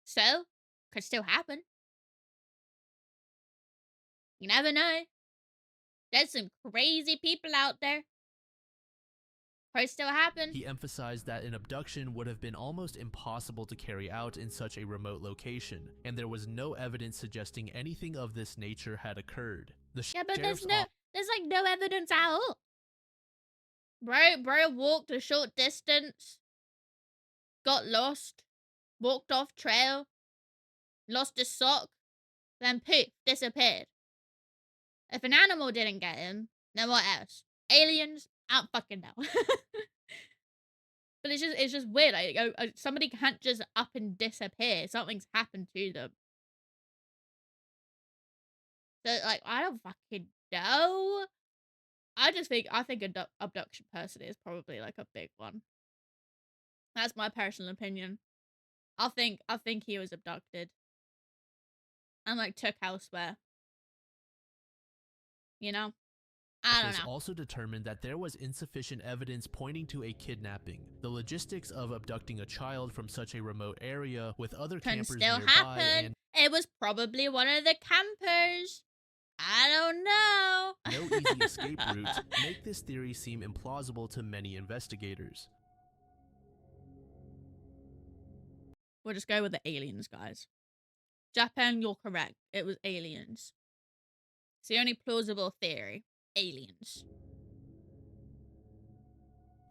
So, could still happen. You never know. There's some crazy people out there. Could still happen. He emphasized that an abduction would have been almost impossible to carry out in such a remote location, and there was no evidence suggesting anything of this nature had occurred. Yeah, but there's like no evidence at all. Bro walked a short distance, got lost, walked off trail, lost his sock, then poof, disappeared. If an animal didn't get him, then what else? Aliens? I don't fucking know. But it's just weird. Somebody can't just up and disappear. Something's happened to them. So, like, I don't fucking know. I think abduction personally is probably like a big one. That's my personal opinion. I think he was abducted and like took elsewhere. You know? I don't know. Also determined that there was insufficient evidence pointing to a kidnapping. The logistics of abducting a child from such a remote area with other campers still nearby happen. It was probably one of the campers. I don't know. No easy escape routes make this theory seem implausible to many investigators. We'll just go with the aliens, guys. Japan, you're correct. It was aliens. It's the only plausible theory. Aliens.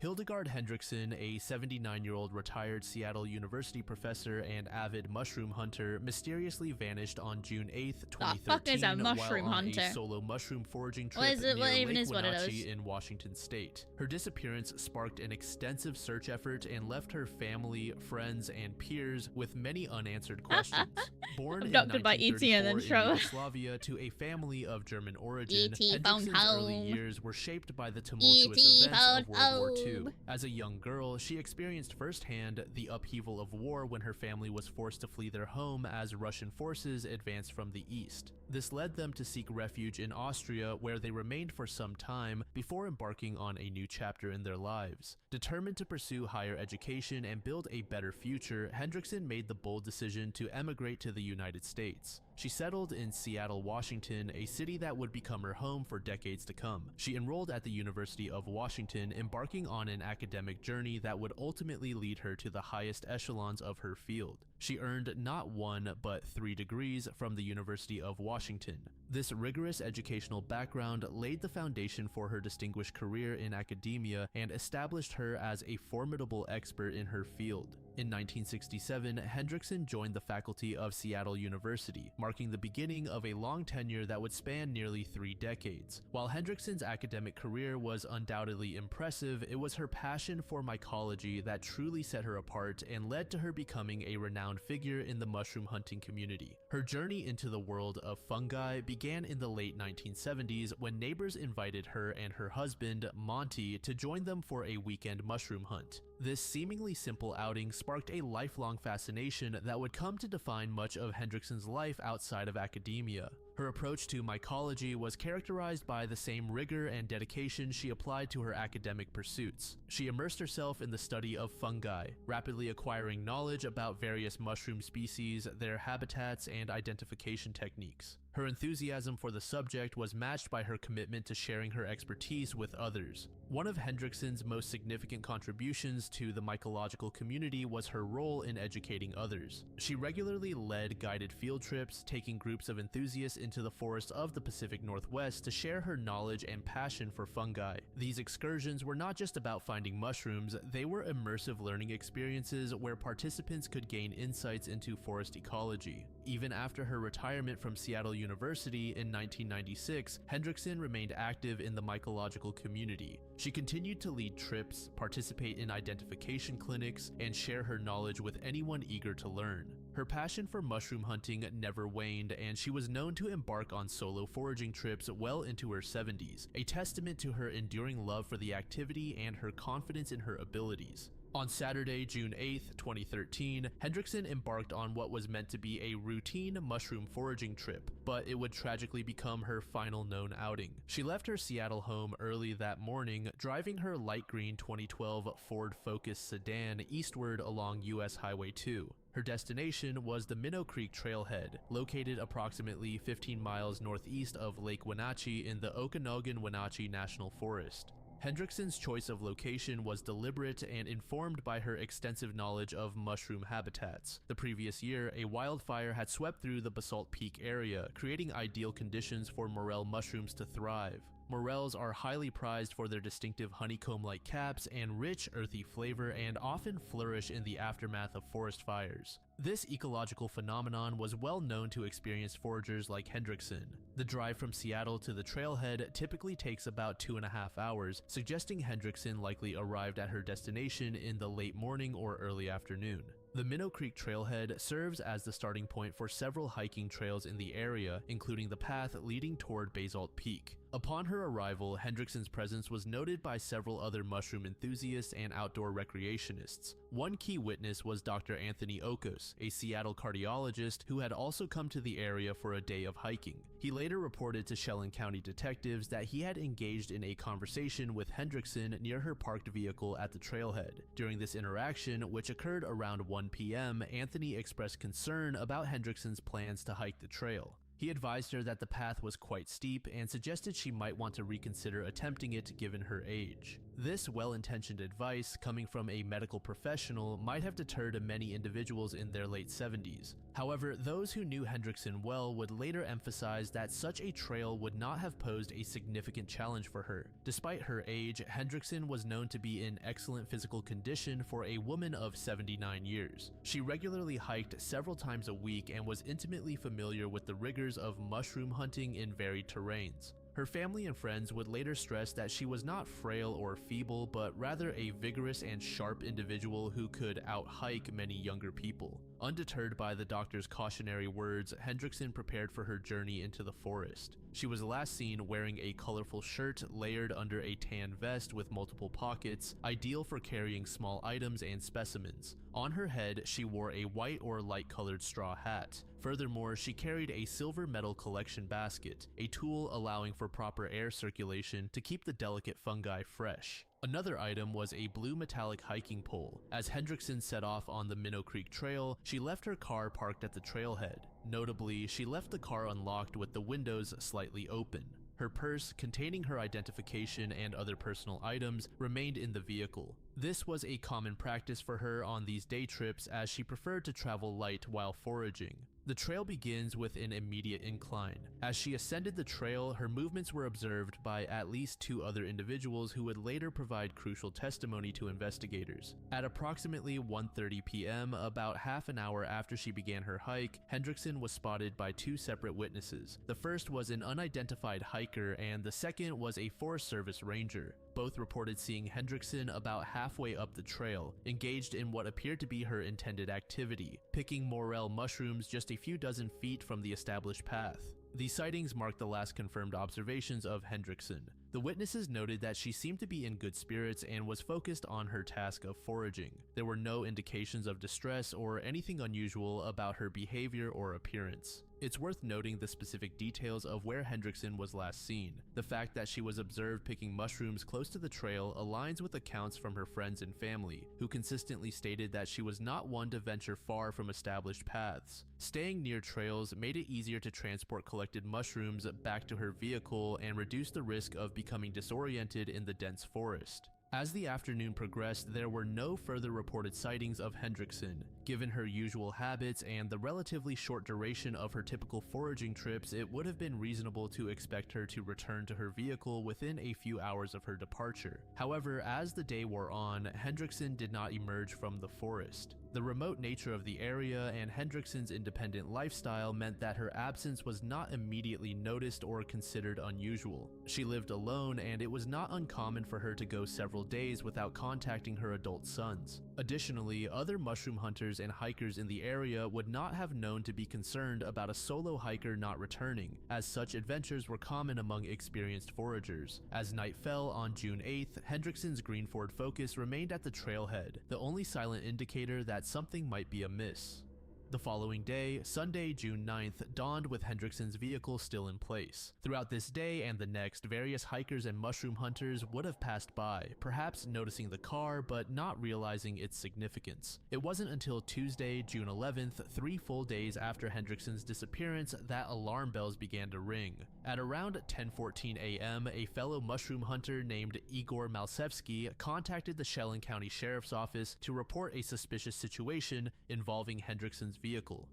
Hildegard Hendrickson, a 79-year-old retired Seattle University professor and avid mushroom hunter, mysteriously vanished on June 8, 2013 the fuck is a mushroom while on hunter? a solo mushroom foraging trip What near even Lake is what it Wenatchee is? in Washington state. Her disappearance sparked an extensive search effort and left her family, friends, and peers with many unanswered questions. Born in Abducted by E.T. and then 1934 in Yugoslavia to a family of German origin, Hendrickson's early years were shaped by the tumultuous events of World War II. As a young girl, she experienced firsthand the upheaval of war when her family was forced to flee their home as Russian forces advanced from the east. This led them to seek refuge in Austria, where they remained for some time before embarking on a new chapter in their lives. Determined to pursue higher education and build a better future, Hendrickson made the bold decision to emigrate to the United States. She settled in Seattle, Washington, a city that would become her home for decades to come. She enrolled at the University of Washington, embarking on an academic journey that would ultimately lead her to the highest echelons of her field. She earned not 1 but 3 degrees from the University of Washington. This rigorous educational background laid the foundation for her distinguished career in academia and established her as a formidable expert in her field. In 1967, Hendrickson joined the faculty of Seattle University, marking the beginning of a long tenure that would span nearly 3 decades. While Hendrickson's academic career was undoubtedly impressive, it was her passion for mycology that truly set her apart and led to her becoming a renowned figure in the mushroom hunting community. Her journey into the world of fungi began in the late 1970s when neighbors invited her and her husband, Monty, to join them for a weekend mushroom hunt. This seemingly simple outing sparked a lifelong fascination that would come to define much of Hendrickson's life outside of academia. Her approach to mycology was characterized by the same rigor and dedication she applied to her academic pursuits. She immersed herself in the study of fungi, rapidly acquiring knowledge about various mushroom species, their habitats, and identification techniques. Her enthusiasm for the subject was matched by her commitment to sharing her expertise with others. One of Hendrickson's most significant contributions to the mycological community was her role in educating others. She regularly led guided field trips, taking groups of enthusiasts into the forests of the Pacific Northwest to share her knowledge and passion for fungi. These excursions were not just about finding mushrooms, they were immersive learning experiences where participants could gain insights into forest ecology. Even after her retirement from Seattle University in 1996, Hendrickson remained active in the mycological community. She continued to lead trips, participate in identification clinics, and share her knowledge with anyone eager to learn. Her passion for mushroom hunting never waned, and she was known to embark on solo foraging trips well into her 70s, a testament to her enduring love for the activity and her confidence in her abilities. On Saturday, June 8, 2013, Hendrickson embarked on what was meant to be a routine mushroom foraging trip, but it would tragically become her final known outing. She left her Seattle home early that morning, driving her light green 2012 Ford Focus sedan eastward along US Highway 2. Her destination was the Minnow Creek Trailhead, located approximately 15 miles northeast of Lake Wenatchee in the Okanogan-Wenatchee National Forest. Hendrickson's choice of location was deliberate and informed by her extensive knowledge of mushroom habitats. The previous year, a wildfire had swept through the Basalt Peak area, creating ideal conditions for morel mushrooms to thrive. Morels are highly prized for their distinctive honeycomb-like caps and rich, earthy flavor, and often flourish in the aftermath of forest fires. This ecological phenomenon was well known to experienced foragers like Hendrickson. The drive from Seattle to the trailhead typically takes about 2.5 hours, suggesting Hendrickson likely arrived at her destination in the late morning or early afternoon. The Minnow Creek Trailhead serves as the starting point for several hiking trails in the area, including the path leading toward Basalt Peak. Upon her arrival, Hendrickson's presence was noted by several other mushroom enthusiasts and outdoor recreationists. One key witness was Dr. Anthony Okos, a Seattle cardiologist who had also come to the area for a day of hiking. He later reported to Chelan County detectives that he had engaged in a conversation with Hendrickson near her parked vehicle at the trailhead. During this interaction, which occurred around 1 p.m., Anthony expressed concern about Hendrickson's plans to hike the trail. He advised her that the path was quite steep and suggested she might want to reconsider attempting it given her age. This well-intentioned advice, coming from a medical professional, might have deterred many individuals in their late 70s. However, those who knew Hendrickson well would later emphasize that such a trail would not have posed a significant challenge for her. Despite her age, Hendrickson was known to be in excellent physical condition for a woman of 79 years. She regularly hiked several times a week and was intimately familiar with the rigors of mushroom hunting in varied terrains. Her family and friends would later stress that she was not frail or feeble, but rather a vigorous and sharp individual who could out-hike many younger people. Undeterred by the doctor's cautionary words, Hendrickson prepared for her journey into the forest. She was last seen wearing a colorful shirt layered under a tan vest with multiple pockets, ideal for carrying small items and specimens. On her head, she wore a white or light-colored straw hat. Furthermore, she carried a silver metal collection basket, a tool allowing for proper air circulation to keep the delicate fungi fresh. Another item was a blue metallic hiking pole. As Hendrickson set off on the Minnow Creek Trail, she left her car parked at the trailhead. Notably, she left the car unlocked with the windows slightly open. Her purse, containing her identification and other personal items, remained in the vehicle. This was a common practice for her on these day trips as she preferred to travel light while foraging. The trail begins with an immediate incline. As she ascended the trail, her movements were observed by at least 2 other individuals who would later provide crucial testimony to investigators. At approximately 1:30 p.m., about half an hour after she began her hike, Hendrickson was spotted by 2 separate witnesses. The first was an unidentified hiker and the second was a Forest Service ranger. Both reported seeing Hendrickson about halfway up the trail, engaged in what appeared to be her intended activity, picking morel mushrooms just a few dozen feet from the established path. These sightings marked the last confirmed observations of Hendrickson. The witnesses noted that she seemed to be in good spirits and was focused on her task of foraging. There were no indications of distress or anything unusual about her behavior or appearance. It's worth noting the specific details of where Hendrickson was last seen. The fact that she was observed picking mushrooms close to the trail aligns with accounts from her friends and family, who consistently stated that she was not one to venture far from established paths. Staying near trails made it easier to transport collected mushrooms back to her vehicle and reduce the risk of becoming disoriented in the dense forest. As the afternoon progressed, there were no further reported sightings of Hendrickson. Given her usual habits and the relatively short duration of her typical foraging trips, it would have been reasonable to expect her to return to her vehicle within a few hours of her departure. However, as the day wore on, Hendrickson did not emerge from the forest. The remote nature of the area and Hendrickson's independent lifestyle meant that her absence was not immediately noticed or considered unusual. She lived alone, and it was not uncommon for her to go several days without contacting her adult sons. Additionally, other mushroom hunters and hikers in the area would not have known to be concerned about a solo hiker not returning, as such adventures were common among experienced foragers. As night fell on June 8th, Hendrickson's green Ford Focus remained at the trailhead, the only silent indicator that something might be amiss. The following day, Sunday, June 9th, dawned with Hendrickson's vehicle still in place. Throughout this day and the next, various hikers and mushroom hunters would have passed by, perhaps noticing the car but not realizing its significance. It wasn't until Tuesday, June 11th, 3 full days after Hendrickson's disappearance, that alarm bells began to ring. At around 10:14 a.m., a fellow mushroom hunter named Igor Malsevsky contacted the Chelan County Sheriff's Office to report a suspicious situation involving Hendrickson's vehicle.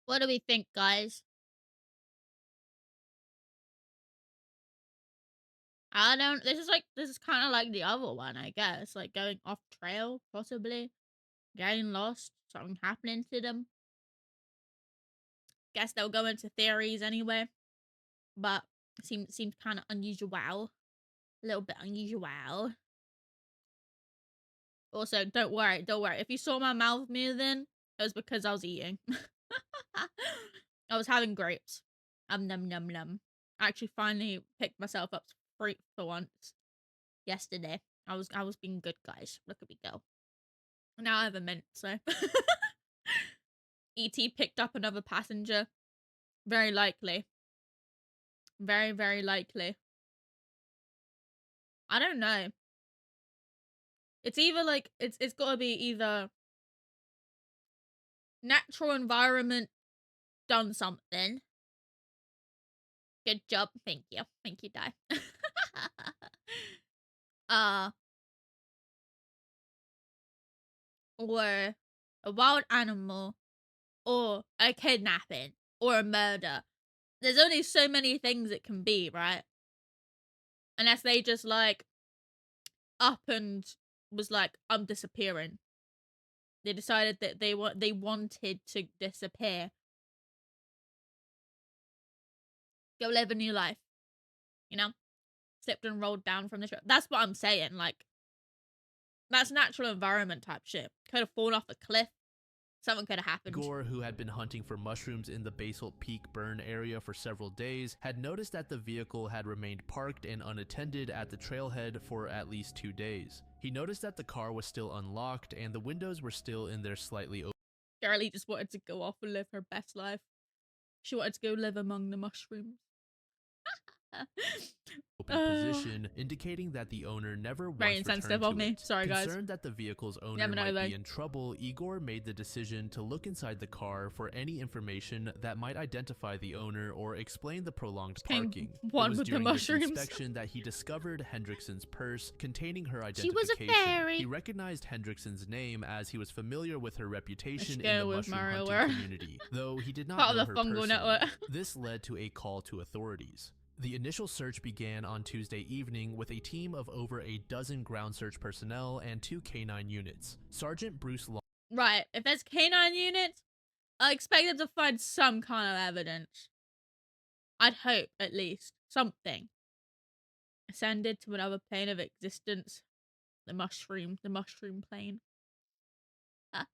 What do we think, guys? I don't. This is kind of like the other one, I guess. Like going off trail, possibly getting lost, something happening to them. Guess they'll go into theories anyway, but seems kind of unusual. A little bit unusual. Also, don't worry. If you saw my mouth moving, it was because I was eating. I was having grapes. Num num num. I actually finally picked myself up fruit for once yesterday. I was being good, guys. Look at me go. Now I have a mint, so ET picked up another passenger. Very likely. Very, very likely. I don't know. It's either like it's gotta be either natural environment done something. Good job. Thank you. Thank you, Di. uh or a wild animal, or a kidnapping, or a murder. There's only so many things it can be, right? Unless they just like up and was like, I'm disappearing. They decided that they wanted to disappear. Go live a new life. You know? Slipped and rolled down from the ship. That's what I'm saying. Like, that's natural environment type shit. Could have fallen off a cliff. Something could have happened. Igor, who had been hunting for mushrooms in the Basalt Peak burn area for several days, had noticed that the vehicle had remained parked and unattended at the trailhead for at least 2 days. He noticed that the car was still unlocked and the windows were still in their slightly open. Shirley just wanted to go off and live her best life. She wanted to go live among the mushrooms. Position, indicating that the owner never Very once insensitive returned of to me. it. Sorry, guys. Concerned that the vehicle's owner Never know, might though. be in trouble, Igor made the decision to look inside the car for any information that might identify the owner or explain the prolonged parking. One it was with the during this mushrooms. inspection that he discovered Hendrickson's purse containing her She identification. was a fairy. He recognized Hendrickson's name as he was familiar with her reputation in go the with mushroom Mario hunting Ware. community, though he did not Part know of the her fungal personally. network. This led to a call to authorities. The initial search began on Tuesday evening with a team of over a dozen ground search personnel and 2 canine units. Sergeant Bruce Long. Right, if there's canine units, I expect them to find some kind of evidence. I'd hope, at least. Something. Ascended to another plane of existence. The mushroom plane. I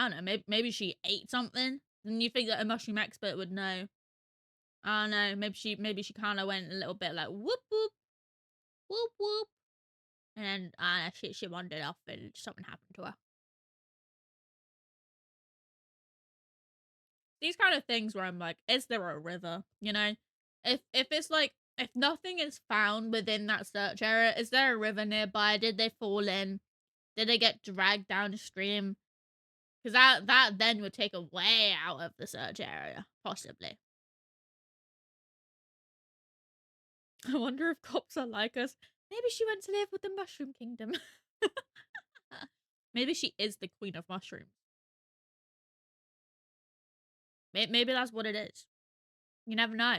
don't know, maybe she ate something? And you think that a mushroom expert would know. I don't know, maybe she kind of went a little bit like whoop whoop, whoop whoop, and then she wandered off and something happened to her. these kind of things where I'm like, is there a river? You know, if it's like if nothing is found within that search area, is there a river nearby? Did they fall in? Did they get dragged downstream? Because that then would take a way out of the search area, possibly. I wonder if cops are like us. Maybe she went to live with the Mushroom Kingdom. Maybe she is the queen of mushrooms. Maybe that's what it is. You never know.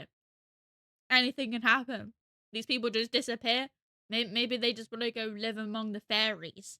Anything can happen. These people just disappear. Maybe they just want to go live among the fairies.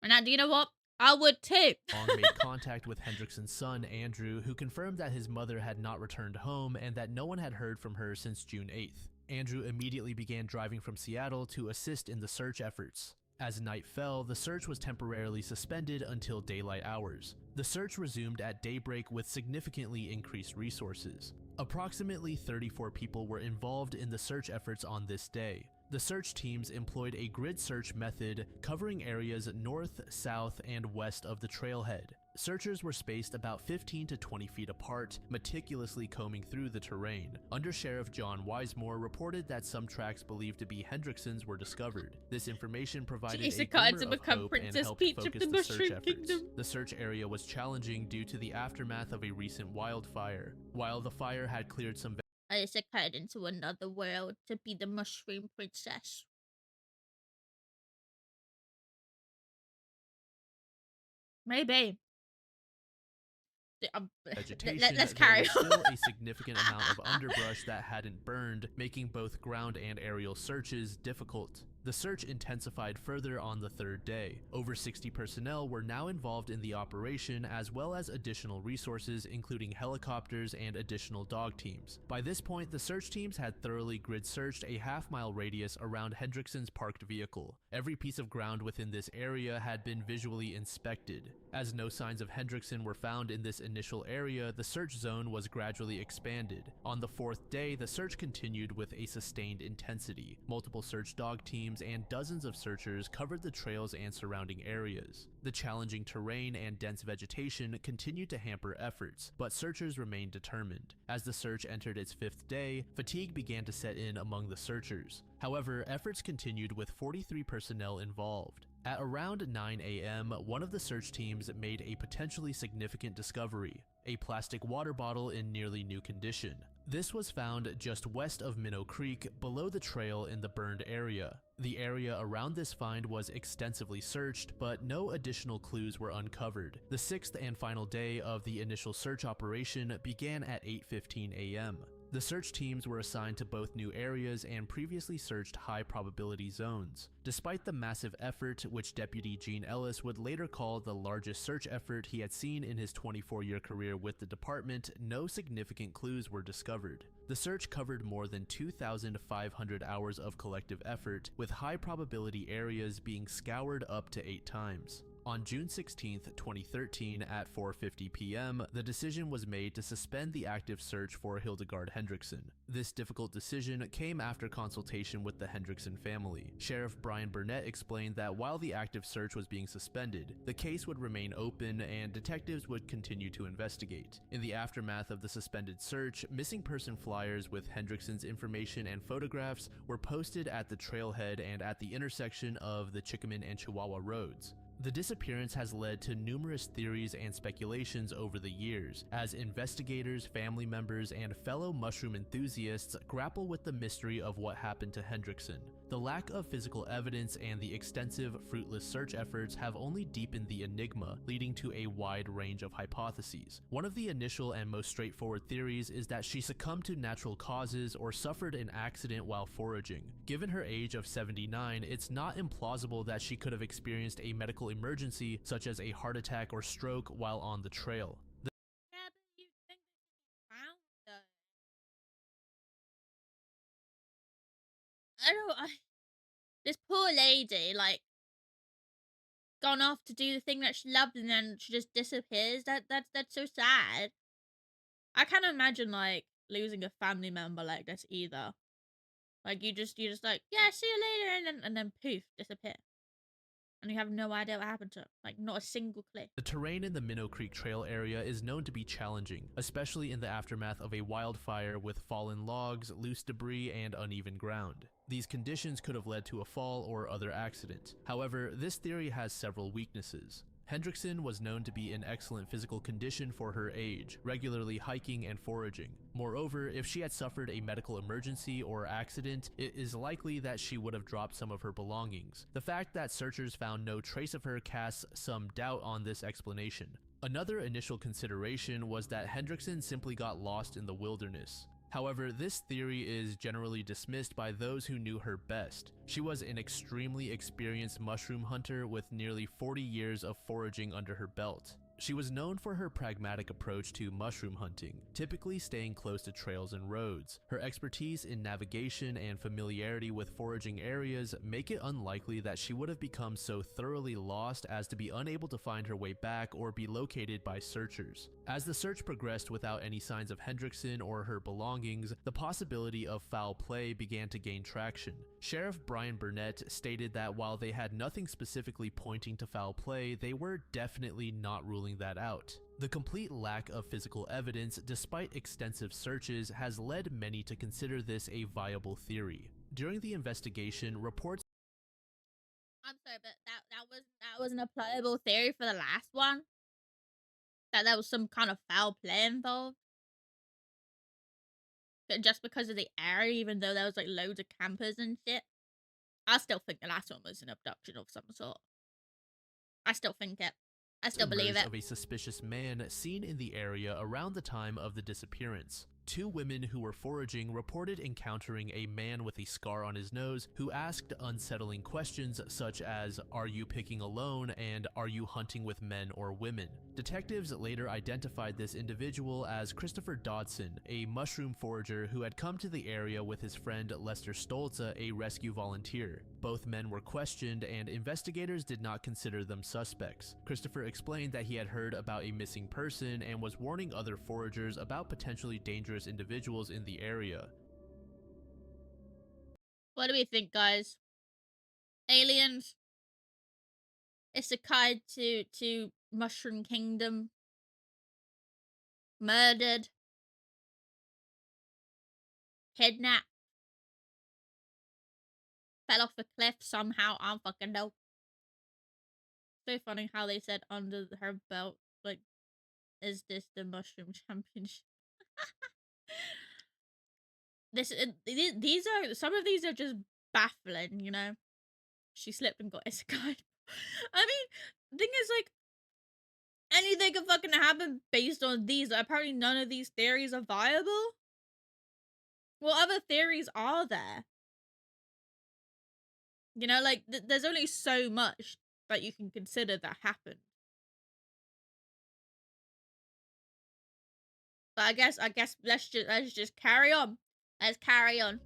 And you know what? I would too. Long made contact with Hendrickson's son, Andrew, who confirmed that his mother had not returned home and that no one had heard from her since June 8th. Andrew immediately began driving from Seattle to assist in the search efforts. As night fell, the search was temporarily suspended until daylight hours. The search resumed at daybreak with significantly increased resources. Approximately 34 people were involved in the search efforts on this day. The search teams employed a grid search method covering areas north, south, and west of the trailhead. Searchers were spaced about 15 to 20 feet apart, meticulously combing through the terrain. Under Sheriff John Wisemore reported that some tracks believed to be Hendrickson's were discovered. This information provided a glimmer to of become hope and Princess helped Peach of focus the the search Mushroom efforts. Kingdom. The search area was challenging due to the aftermath of a recent wildfire. While the fire had cleared some I is occurred into another world to be the Mushroom Princess. Maybe. vegetation, Let's there carry was on. still a significant amount of underbrush that hadn't burned, making both ground and aerial searches difficult. The search intensified further on the third day. Over 60 personnel were now involved in the operation, as well as additional resources including helicopters and additional dog teams. By this point, the search teams had thoroughly grid searched a half-mile radius around Hendrickson's parked vehicle. Every piece of ground within this area had been visually inspected. As no signs of Hendrickson were found in this initial area, the search zone was gradually expanded. On the fourth day, the search continued with a sustained intensity. Multiple search dog teams and dozens of searchers covered the trails and surrounding areas. The challenging terrain and dense vegetation continued to hamper efforts, but searchers remained determined. As the search entered its fifth day, fatigue began to set in among the searchers. However, efforts continued with 43 personnel involved. At around 9 a.m., one of the search teams made a potentially significant discovery: a plastic water bottle in nearly new condition. This was found just west of Minnow Creek, below the trail in the burned area. The area around this find was extensively searched, but no additional clues were uncovered. The sixth and final day of the initial search operation began at 8:15 a.m. The search teams were assigned to both new areas and previously searched high probability zones. Despite the massive effort, which Deputy Gene Ellis would later call the largest search effort he had seen in his 24-year career with the department, no significant clues were discovered. The search covered more than 2,500 hours of collective effort, with high probability areas being scoured up to 8 times. On June 16, 2013 at 4:50 p.m., the decision was made to suspend the active search for Hildegard Hendrickson. This difficult decision came after consultation with the Hendrickson family. Sheriff Brian Burnett explained that while the active search was being suspended, the case would remain open and detectives would continue to investigate. In the aftermath of the suspended search, missing person flyers with Hendrickson's information and photographs were posted at the trailhead and at the intersection of the Chickaman and Chihuahua roads. The disappearance has led to numerous theories and speculations over the years, as investigators, family members, and fellow mushroom enthusiasts grapple with the mystery of what happened to Hendrickson. The lack of physical evidence and the extensive, fruitless search efforts have only deepened the enigma, leading to a wide range of hypotheses. One of the initial and most straightforward theories is that she succumbed to natural causes or suffered an accident while foraging. Given her age of 79, it's not implausible that she could have experienced a medical emergency such as a heart attack or stroke while on the trail. Yeah, but you think that found the I don't I, this poor lady, like, gone off to do the thing that she loved and then she just disappears. That's so sad. I can't imagine like losing a family member like this either. Like you just like, yeah, see you later and then poof, disappear. And you have no idea what happened to him. Like, not a single clue. The terrain in the Minnow Creek Trail area is known to be challenging, especially in the aftermath of a wildfire with fallen logs, loose debris, and uneven ground. These conditions could have led to a fall or other accident. However, this theory has several weaknesses. Hendrickson was known to be in excellent physical condition for her age, regularly hiking and foraging. Moreover, if she had suffered a medical emergency or accident, it is likely that she would have dropped some of her belongings. The fact that searchers found no trace of her casts some doubt on this explanation. Another initial consideration was that Hendrickson simply got lost in the wilderness. However, this theory is generally dismissed by those who knew her best. She was an extremely experienced mushroom hunter with nearly 40 years of foraging under her belt. She was known for her pragmatic approach to mushroom hunting, typically staying close to trails and roads. Her expertise in navigation and familiarity with foraging areas make it unlikely that she would have become so thoroughly lost as to be unable to find her way back or be located by searchers. As the search progressed without any signs of Hendrickson or her belongings, the possibility of foul play began to gain traction. Sheriff Brian Burnett stated that while they had nothing specifically pointing to foul play, they were definitely not ruling that out. The complete lack of physical evidence, despite extensive searches, has led many to consider this a viable theory. During the investigation, reports I'm sorry, but that wasn't a playable theory for the last one. That there was some kind of foul play involved. But just because of the area, even though there was like loads of campers and shit. I still think the last one was an abduction of some sort. I still think it. I still believe it. of a suspicious man seen in the area around the time of the disappearance. Two women who were foraging reported encountering a man with a scar on his nose who asked unsettling questions such as, "Are you picking alone?" and "Are you hunting with men or women?" Detectives later identified this individual as Christopher Dodson, a mushroom forager who had come to the area with his friend Lester Stolze, a rescue volunteer. Both men were questioned and investigators did not consider them suspects. Christopher explained that he had heard about a missing person and was warning other foragers about potentially dangerous individuals in the area. What do we think, guys? Aliens? Isekai to Mushroom Kingdom? Murdered? Kidnapped? Fell off a cliff somehow? I don't fucking know. So funny how they said under her belt, like, is this the Mushroom Championship? These are, some of these are just baffling, you know? She slipped and got isekai. I mean, thing is, like, anything can fucking happen based on these. Apparently none of these theories are viable. What other theories are there? You know, like, there's only so much that you can consider that happened. But I guess let's just carry on. Let's carry on.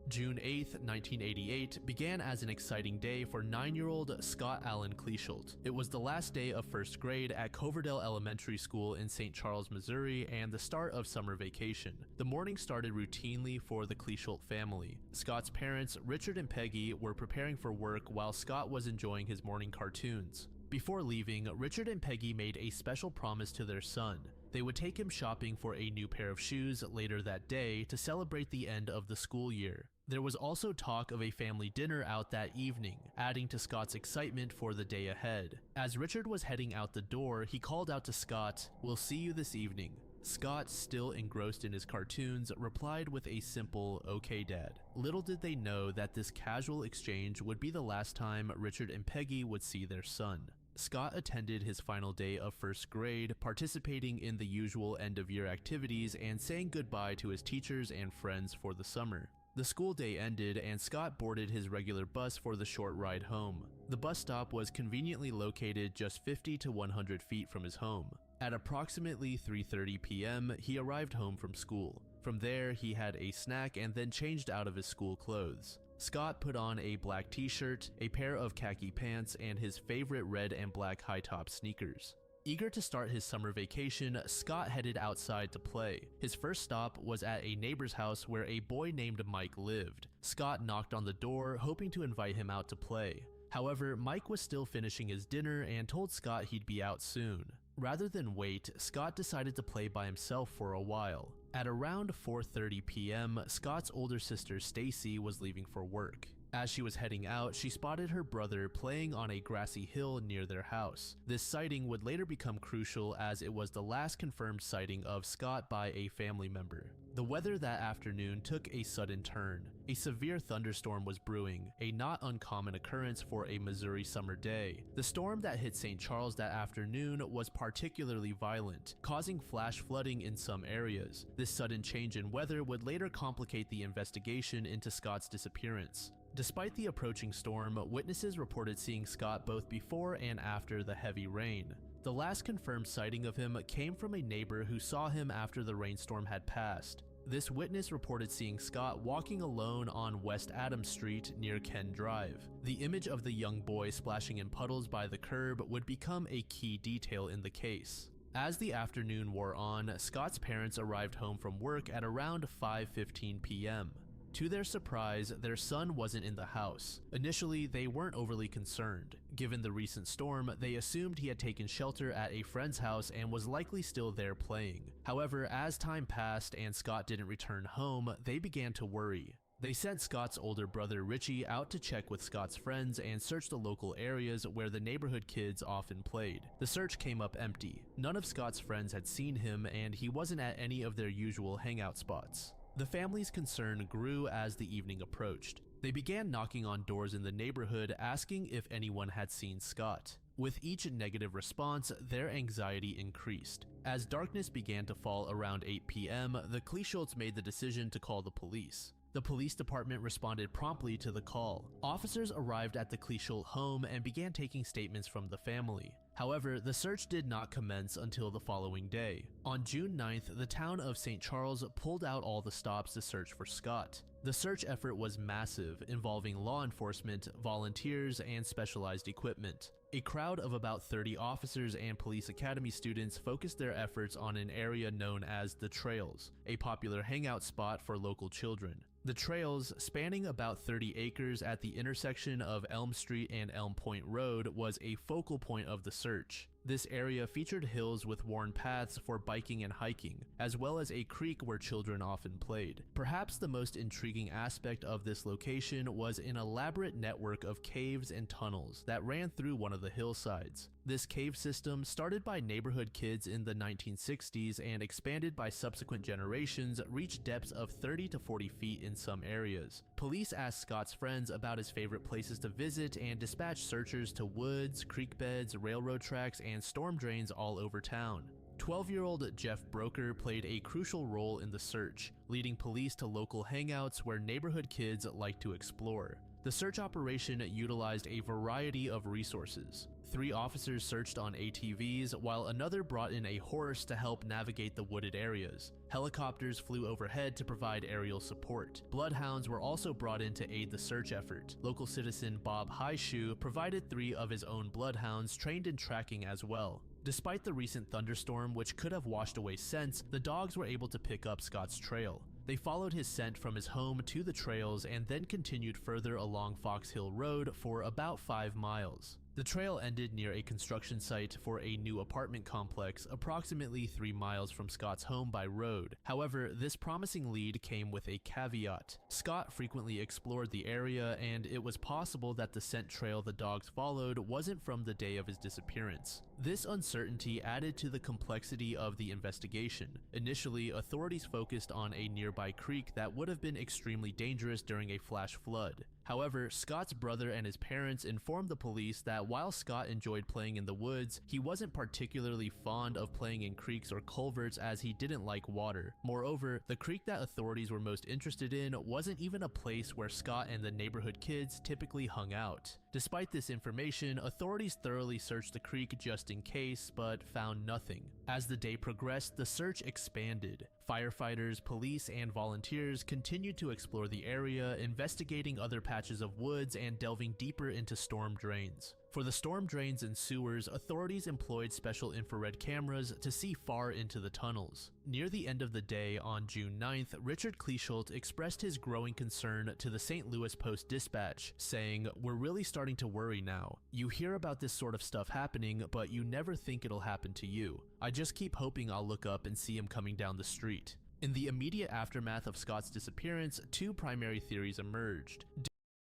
June 8, 1988 began as an exciting day for 9-year-old Scott Allen Cleeshult. It was the last day of first grade at Coverdale Elementary School in St. Charles, Missouri, and the start of summer vacation. The morning started routinely for the Cleeshult family. Scott's parents, Richard and Peggy, were preparing for work while Scott was enjoying his morning cartoons. Before leaving, Richard and Peggy made a special promise to their son. They would take him shopping for a new pair of shoes later that day to celebrate the end of the school year. There was also talk of a family dinner out that evening, adding to Scott's excitement for the day ahead. As Richard was heading out the door, he called out to Scott, "We'll see you this evening." Scott, still engrossed in his cartoons, replied with a simple, "Okay, Dad." Little did they know that this casual exchange would be the last time Richard and Peggy would see their son. Scott attended his final day of first grade, participating in the usual end-of-year activities and saying goodbye to his teachers and friends for the summer. The school day ended and Scott boarded his regular bus for the short ride home. The bus stop was conveniently located just 50 to 100 feet from his home. At approximately 3:30 p.m., he arrived home from school. From there, he had a snack and then changed out of his school clothes. Scott put on a black t-shirt, a pair of khaki pants, and his favorite red and black high-top sneakers. Eager to start his summer vacation, Scott headed outside to play. His first stop was at a neighbor's house where a boy named Mike lived. Scott knocked on the door, hoping to invite him out to play. However, Mike was still finishing his dinner and told Scott he'd be out soon. Rather than wait, Scott decided to play by himself for a while. At around 4:30 p.m., Scott's older sister Stacy was leaving for work. As she was heading out, she spotted her brother playing on a grassy hill near their house. This sighting would later become crucial as it was the last confirmed sighting of Scott by a family member. The weather that afternoon took a sudden turn. A severe thunderstorm was brewing, a not uncommon occurrence for a Missouri summer day. The storm that hit St. Charles that afternoon was particularly violent, causing flash flooding in some areas. This sudden change in weather would later complicate the investigation into Scott's disappearance. Despite the approaching storm, witnesses reported seeing Scott both before and after the heavy rain. The last confirmed sighting of him came from a neighbor who saw him after the rainstorm had passed. This witness reported seeing Scott walking alone on West Adams Street near Ken Drive. The image of the young boy splashing in puddles by the curb would become a key detail in the case. As the afternoon wore on, Scott's parents arrived home from work at around 5:15 p.m. To their surprise, their son wasn't in the house. Initially, they weren't overly concerned. Given the recent storm, they assumed he had taken shelter at a friend's house and was likely still there playing. However, as time passed and Scott didn't return home, they began to worry. They sent Scott's older brother Richie out to check with Scott's friends and search the local areas where the neighborhood kids often played. The search came up empty. None of Scott's friends had seen him, and he wasn't at any of their usual hangout spots. The family's concern grew as the evening approached. They began knocking on doors in the neighborhood asking if anyone had seen Scott. With each negative response, their anxiety increased. As darkness began to fall around 8 p.m., the Kleschultz made the decision to call the police. The police department responded promptly to the call. Officers arrived at the Kleschultz home and began taking statements from the family. However, the search did not commence until the following day. On June 9th, the town of St. Charles pulled out all the stops to search for Scott. The search effort was massive, involving law enforcement, volunteers, and specialized equipment. A crowd of about 30 officers and police academy students focused their efforts on an area known as the Trails, a popular hangout spot for local children. The Trails, spanning about 30 acres at the intersection of Elm Street and Elm Point Road, was a focal point of the search. This area featured hills with worn paths for biking and hiking, as well as a creek where children often played. Perhaps the most intriguing aspect of this location was an elaborate network of caves and tunnels that ran through one of the hillsides. This cave system, started by neighborhood kids in the 1960s and expanded by subsequent generations, reached depths of 30 to 40 feet in some areas. Police asked Scott's friends about his favorite places to visit and dispatched searchers to woods, creek beds, railroad tracks, and storm drains all over town. 12-year-old Jeff Broker played a crucial role in the search, leading police to local hangouts where neighborhood kids like to explore. The search operation utilized a variety of resources. 3 officers searched on ATVs, while another brought in a horse to help navigate the wooded areas. Helicopters flew overhead to provide aerial support. Bloodhounds were also brought in to aid the search effort. Local citizen Bob Highshoe provided 3 of his own bloodhounds trained in tracking as well. Despite the recent thunderstorm, which could have washed away scents, the dogs were able to pick up Scott's trail. They followed his scent from his home to the trails and then continued further along Fox Hill Road for about 5 miles. The trail ended near a construction site for a new apartment complex approximately 3 miles from Scott's home by road. However, this promising lead came with a caveat. Scott frequently explored the area, and it was possible that the scent trail the dogs followed wasn't from the day of his disappearance. This uncertainty added to the complexity of the investigation. Initially, authorities focused on a nearby creek that would have been extremely dangerous during a flash flood. However, Scott's brother and his parents informed the police that while Scott enjoyed playing in the woods, he wasn't particularly fond of playing in creeks or culverts as he didn't like water. Moreover, the creek that authorities were most interested in wasn't even a place where Scott and the neighborhood kids typically hung out. Despite this information, authorities thoroughly searched the creek just in case, but found nothing. As the day progressed, the search expanded. Firefighters, police, and volunteers continued to explore the area, investigating other patches of woods and delving deeper into storm drains. For the storm drains and sewers, authorities employed special infrared cameras to see far into the tunnels. Near the end of the day on June 9th, Richard Kleesholt expressed his growing concern to the St. Louis Post-Dispatch, saying, "We're really starting to worry now. You hear about this sort of stuff happening, but you never think it'll happen to you. I just keep hoping I'll look up and see him coming down the street." In the immediate aftermath of Scott's disappearance, two primary theories emerged.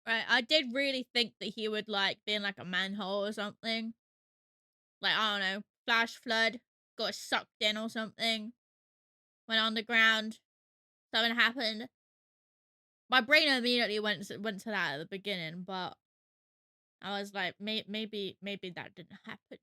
Right, I did really think that he would, like, be in, like, a manhole or something. Like, I don't know, flash flood, got sucked in or something, went underground, something happened. My brain immediately went to that at the beginning, but I was like, maybe that didn't happen.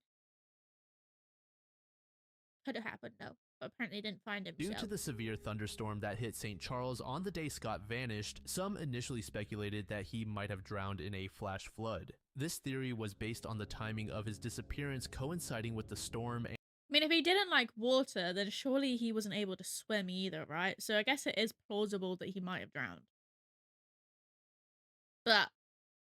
Could have happened though, but apparently didn't find Due to himself. the severe thunderstorm that hit St. Charles on the day Scott vanished, some initially speculated that he might have drowned in a flash flood. This theory was based on the timing of his disappearance coinciding with the storm. I mean, if he didn't like water, then surely he wasn't able to swim either, right? So I guess it is plausible that he might have drowned. But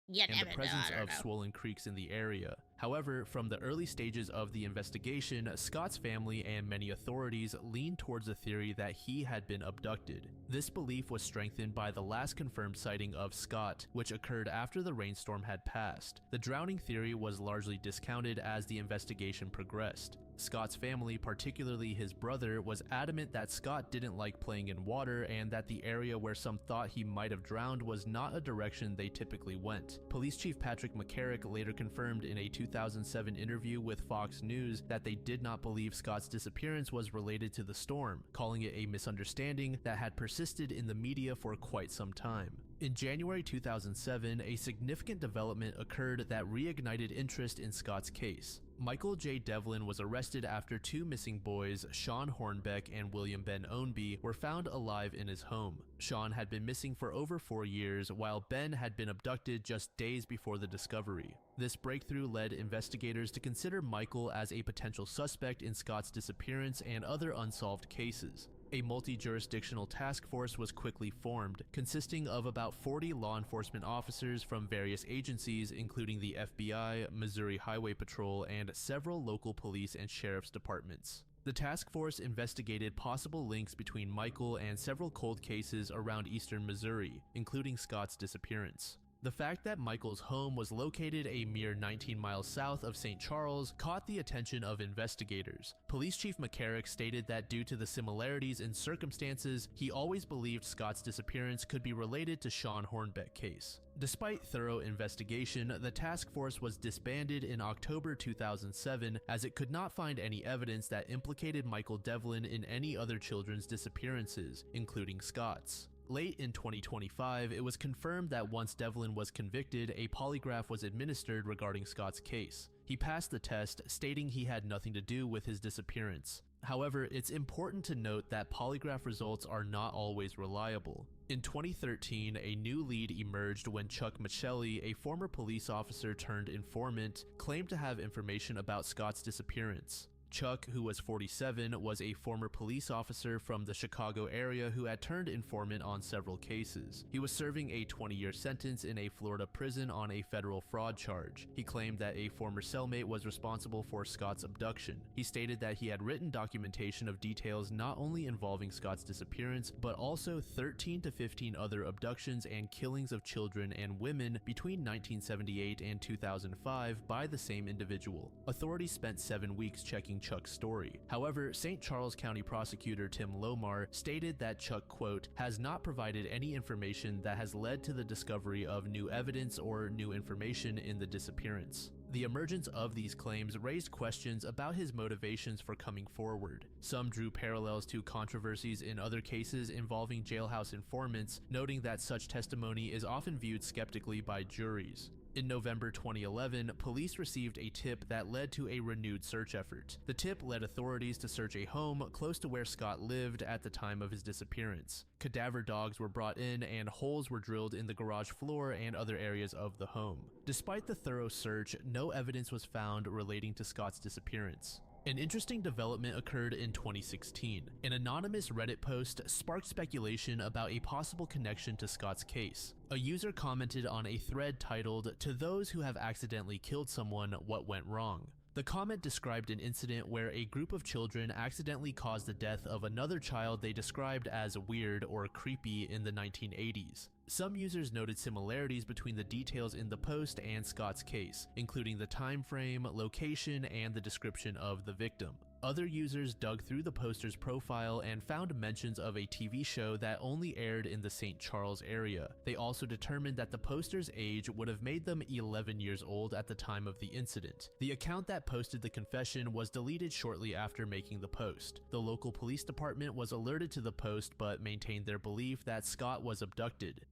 you And the never know. presence I don't of know. swollen creeks in the area. However, from the early stages of the investigation, Scott's family and many authorities leaned towards the theory that he had been abducted. This belief was strengthened by the last confirmed sighting of Scott, which occurred after the rainstorm had passed. The drowning theory was largely discounted as the investigation progressed. Scott's family, particularly his brother, was adamant that Scott didn't like playing in water and that the area where some thought he might have drowned was not a direction they typically went. Police Chief Patrick McCarrick later confirmed in a 2007 interview with Fox News that they did not believe Scott's disappearance was related to the storm, calling it a misunderstanding that had persisted in the media for quite some time. In January 2007, a significant development occurred that reignited interest in Scott's case. Michael J. Devlin was arrested after two missing boys, Sean Hornbeck and William Ben Ownby, were found alive in his home. Sean had been missing for over 4 years, while Ben had been abducted just days before the discovery. This breakthrough led investigators to consider Michael as a potential suspect in Scott's disappearance and other unsolved cases. A multi-jurisdictional task force was quickly formed, consisting of about 40 law enforcement officers from various agencies including the FBI, Missouri Highway Patrol, and several local police and sheriff's departments. The task force investigated possible links between Michael and several cold cases around eastern Missouri, including Scott's disappearance. The fact that Michael's home was located a mere 19 miles south of St. Charles caught the attention of investigators. Police Chief McCarrick stated that due to the similarities in circumstances, he always believed Scott's disappearance could be related to Sean Hornbeck case. Despite thorough investigation, the task force was disbanded in October 2007 as it could not find any evidence that implicated Michael Devlin in any other children's disappearances, including Scott's. Late in 2025, it was confirmed that once Devlin was convicted, a polygraph was administered regarding Scott's case. He passed the test, stating he had nothing to do with his disappearance. However, it's important to note that polygraph results are not always reliable. In 2013, a new lead emerged when Chuck Michelli, a former police officer turned informant, claimed to have information about Scott's disappearance. Chuck, who was 47, was a former police officer from the Chicago area who had turned informant on several cases. He was serving a 20-year sentence in a Florida prison on a federal fraud charge. He claimed that a former cellmate was responsible for Scott's abduction. He stated that he had written documentation of details not only involving Scott's disappearance, but also 13 to 15 other abductions and killings of children and women between 1978 and 2005 by the same individual. Authorities spent 7 weeks checking Chuck's story. However, St. Charles County prosecutor Tim Lomar stated that Chuck, quote, has not provided any information that has led to the discovery of new evidence or new information in the disappearance. The emergence of these claims raised questions about his motivations for coming forward. Some drew parallels to controversies in other cases involving jailhouse informants, noting that such testimony is often viewed skeptically by juries. In November 2011, police received a tip that led to a renewed search effort. The tip led authorities to search a home close to where Scott lived at the time of his disappearance. Cadaver dogs were brought in and holes were drilled in the garage floor and other areas of the home. Despite the thorough search, no evidence was found relating to Scott's disappearance. An interesting development occurred in 2016. An anonymous Reddit post sparked speculation about a possible connection to Scott's case. A user commented on a thread titled, "To those who have accidentally killed someone, what went wrong?" The comment described an incident where a group of children accidentally caused the death of another child they described as weird or creepy in the 1980s. Some users noted similarities between the details in the post and Scott's case, including the time frame, location, and the description of the victim. Other users dug through the poster's profile and found mentions of a TV show that only aired in the St. Charles area. They also determined that the poster's age would have made them 11 years old at the time of the incident. The account that posted the confession was deleted shortly after making the post. The local police department was alerted to the post but maintained their belief that Scott was abducted.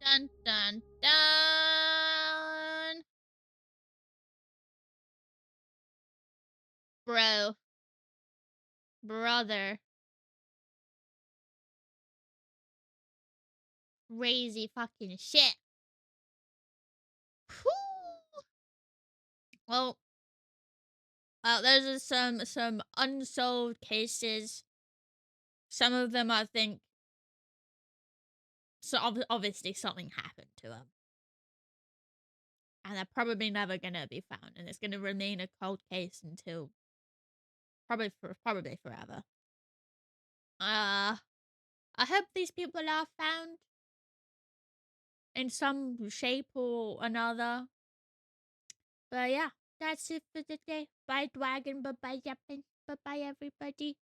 Dun dun dun. Bro. Brother. Crazy fucking shit. Whew. Well, those are some unsolved cases. Some of them, I think, so obviously something happened to them, and they're probably never gonna be found, and it's gonna remain a cold case until probably forever. Uh, I hope these people are found in some shape or another. But yeah, that's it for today. Bye, Dragon. Bye, bye, Japan. Bye, bye, everybody.